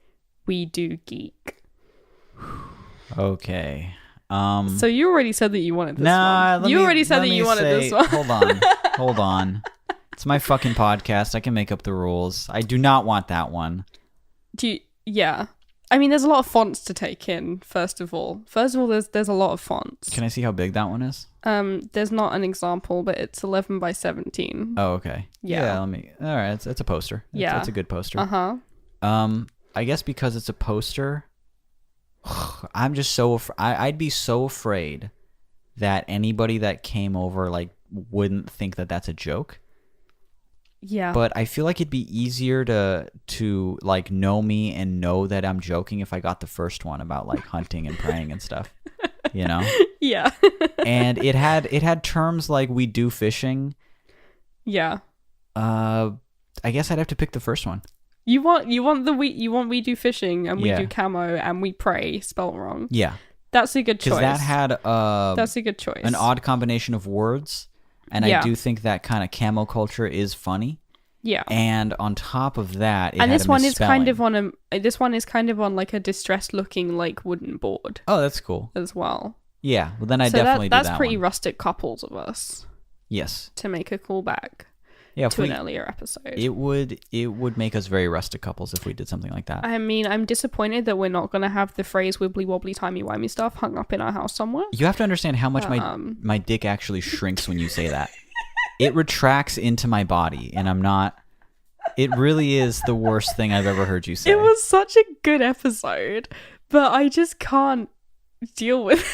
we do geek. Okay. So you already said that you wanted this one. Nah, You already said that you wanted this one. Hold on. It's my fucking podcast. I can make up the rules. I do not want that one. Yeah. I mean, there's a lot of fonts to take in, first of all. There's a lot of fonts. Can I see how big that one is? There's not an example, but it's 11x17. Oh, okay. Yeah. All right, it's a poster. It's a good poster. Uh-huh. I guess because it's a poster, I'm just I'd be so afraid that anybody that came over, like, wouldn't think that that's a joke. Yeah. But I feel like it'd be easier to like know me and know that I'm joking if I got the first one about like hunting and praying and stuff. You know? Yeah. And it had terms like we do fishing. Yeah. I guess I'd have to pick the first one. You want we do fishing and we do camo and we pray spelled wrong. Yeah. That's a good choice. Because that had that's a good choice. An odd combination of words. And I do think that kind of camo culture is funny. Yeah. And on top of that, this one is kind of on like a distressed looking like wooden board. Oh, that's cool. As well. Yeah. Well, then I definitely do that. That's pretty one. rustic couples of us. Yes. To make a callback. Yeah, to an earlier episode. It would make us very rustic couples if we did something like that. I mean, I'm disappointed that we're not going to have the phrase wibbly wobbly timey wimey stuff hung up in our house somewhere. You have to understand how much my dick actually shrinks when you say that. It retracts into my body, and I'm not... It really is the worst thing I've ever heard you say. It was such a good episode, but I just can't deal with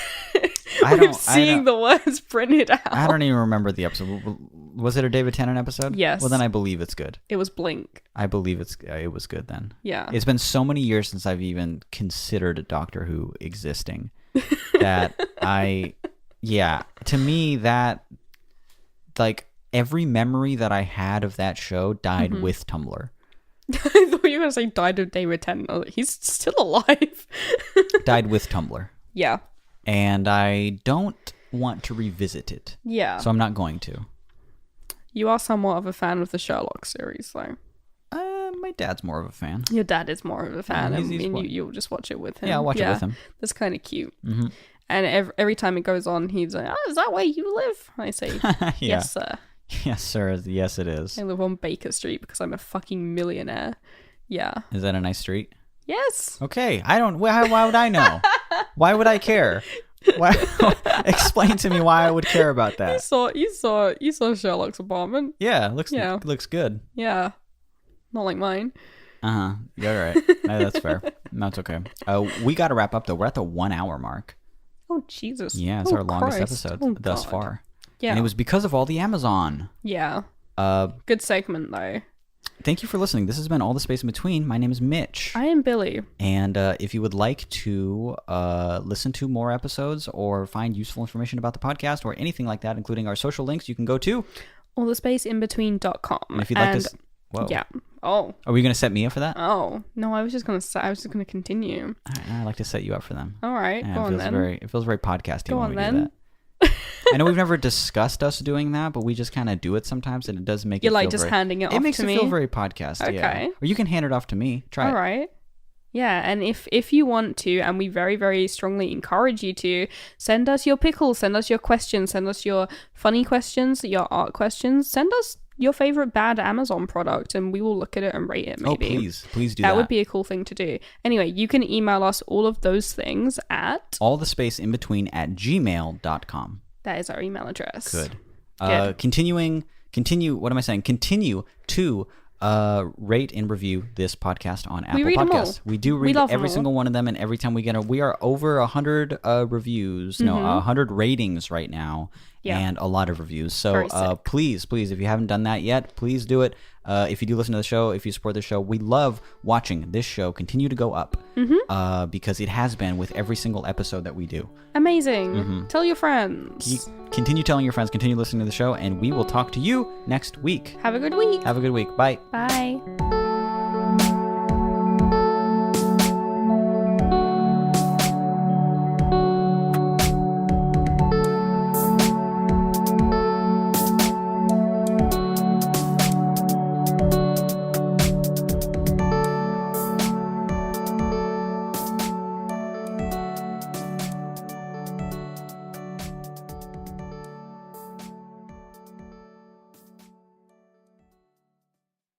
seeing the words printed out. I don't even remember the episode. Was it a David Tennant episode? Yes. Well, then I believe it's good. It was Blink. I believe it was good then. Yeah. It's been so many years since I've even considered Doctor Who existing that to me that, like, every memory that I had of that show died with Tumblr. I thought you were going to say died of David Tennant. He's still alive. Died with Tumblr. Yeah. And I don't want to revisit it. Yeah. So I'm not going to. You are somewhat of a fan of the Sherlock series, though. My dad's more of a fan. Your dad is more of a fan. Yeah, you'll just watch it with him. Yeah, I'll watch it with him. That's kind of cute. Mm-hmm. And every time it goes on, he's like, is that where you live? I say, yes, sir. Yes, sir. Yes, it is. I live on Baker Street because I'm a fucking millionaire. Yeah. Is that a nice street? Yes. Okay. I don't... Why would I know? Why would I care? Explain to me why I would care about that. You saw Sherlock's apartment. Yeah, looks good. Yeah. Not like mine. Uh-huh. You're right. That's fair. That's okay. We got to wrap up, though. We're at the 1 hour mark. Oh, Jesus. Yeah, it's our longest episode thus far. Yeah. And it was because of all the Amazon. Yeah. Good segment, though. Thank you for listening. This has been All the Space in Between. My name is Mitch. I am Billy. And if you would like to listen to more episodes or find useful information about the podcast or anything like that, including our social links, you can go to allthespaceinbetween.com. And if you'd like to... Whoa. Yeah. Oh. Are we going to set me up for that? Oh. No, I was just going to continue. I like to set you up for them. All right. Yeah, go on then. It feels very podcasty Go when on we then. do that. I know we've never discussed us doing that, but we just kind of do it sometimes, and it does make You're it like feel just very, handing it off to me. It makes it feel very podcasty. Yeah. Okay. Or you can hand it off to me. Try it. All right. Yeah, and if you want to, and we very, very strongly encourage you to, send us your pickles, send us your questions, send us your funny questions, your art questions, send us your favorite bad Amazon product, and we will look at it and rate it, maybe. Oh, please do that. That would be a cool thing to do. Anyway, you can email us all of those things at... allthespaceinbetween@gmail.com. That is our email address. Good. Continue to rate and review this podcast on Apple Podcasts. We do read every single one of them, and every time we get we are over 100 reviews, 100 ratings right now, and a lot of reviews. So please, if you haven't done that yet, please do it. If you do listen to the show, if you support the show, we love watching this show continue to go up because it has been with every single episode that we do. Amazing. Tell your friends. Continue telling your friends, continue listening to the show, and we will talk to you next week. Have a good week. Have a good week. Bye. Bye.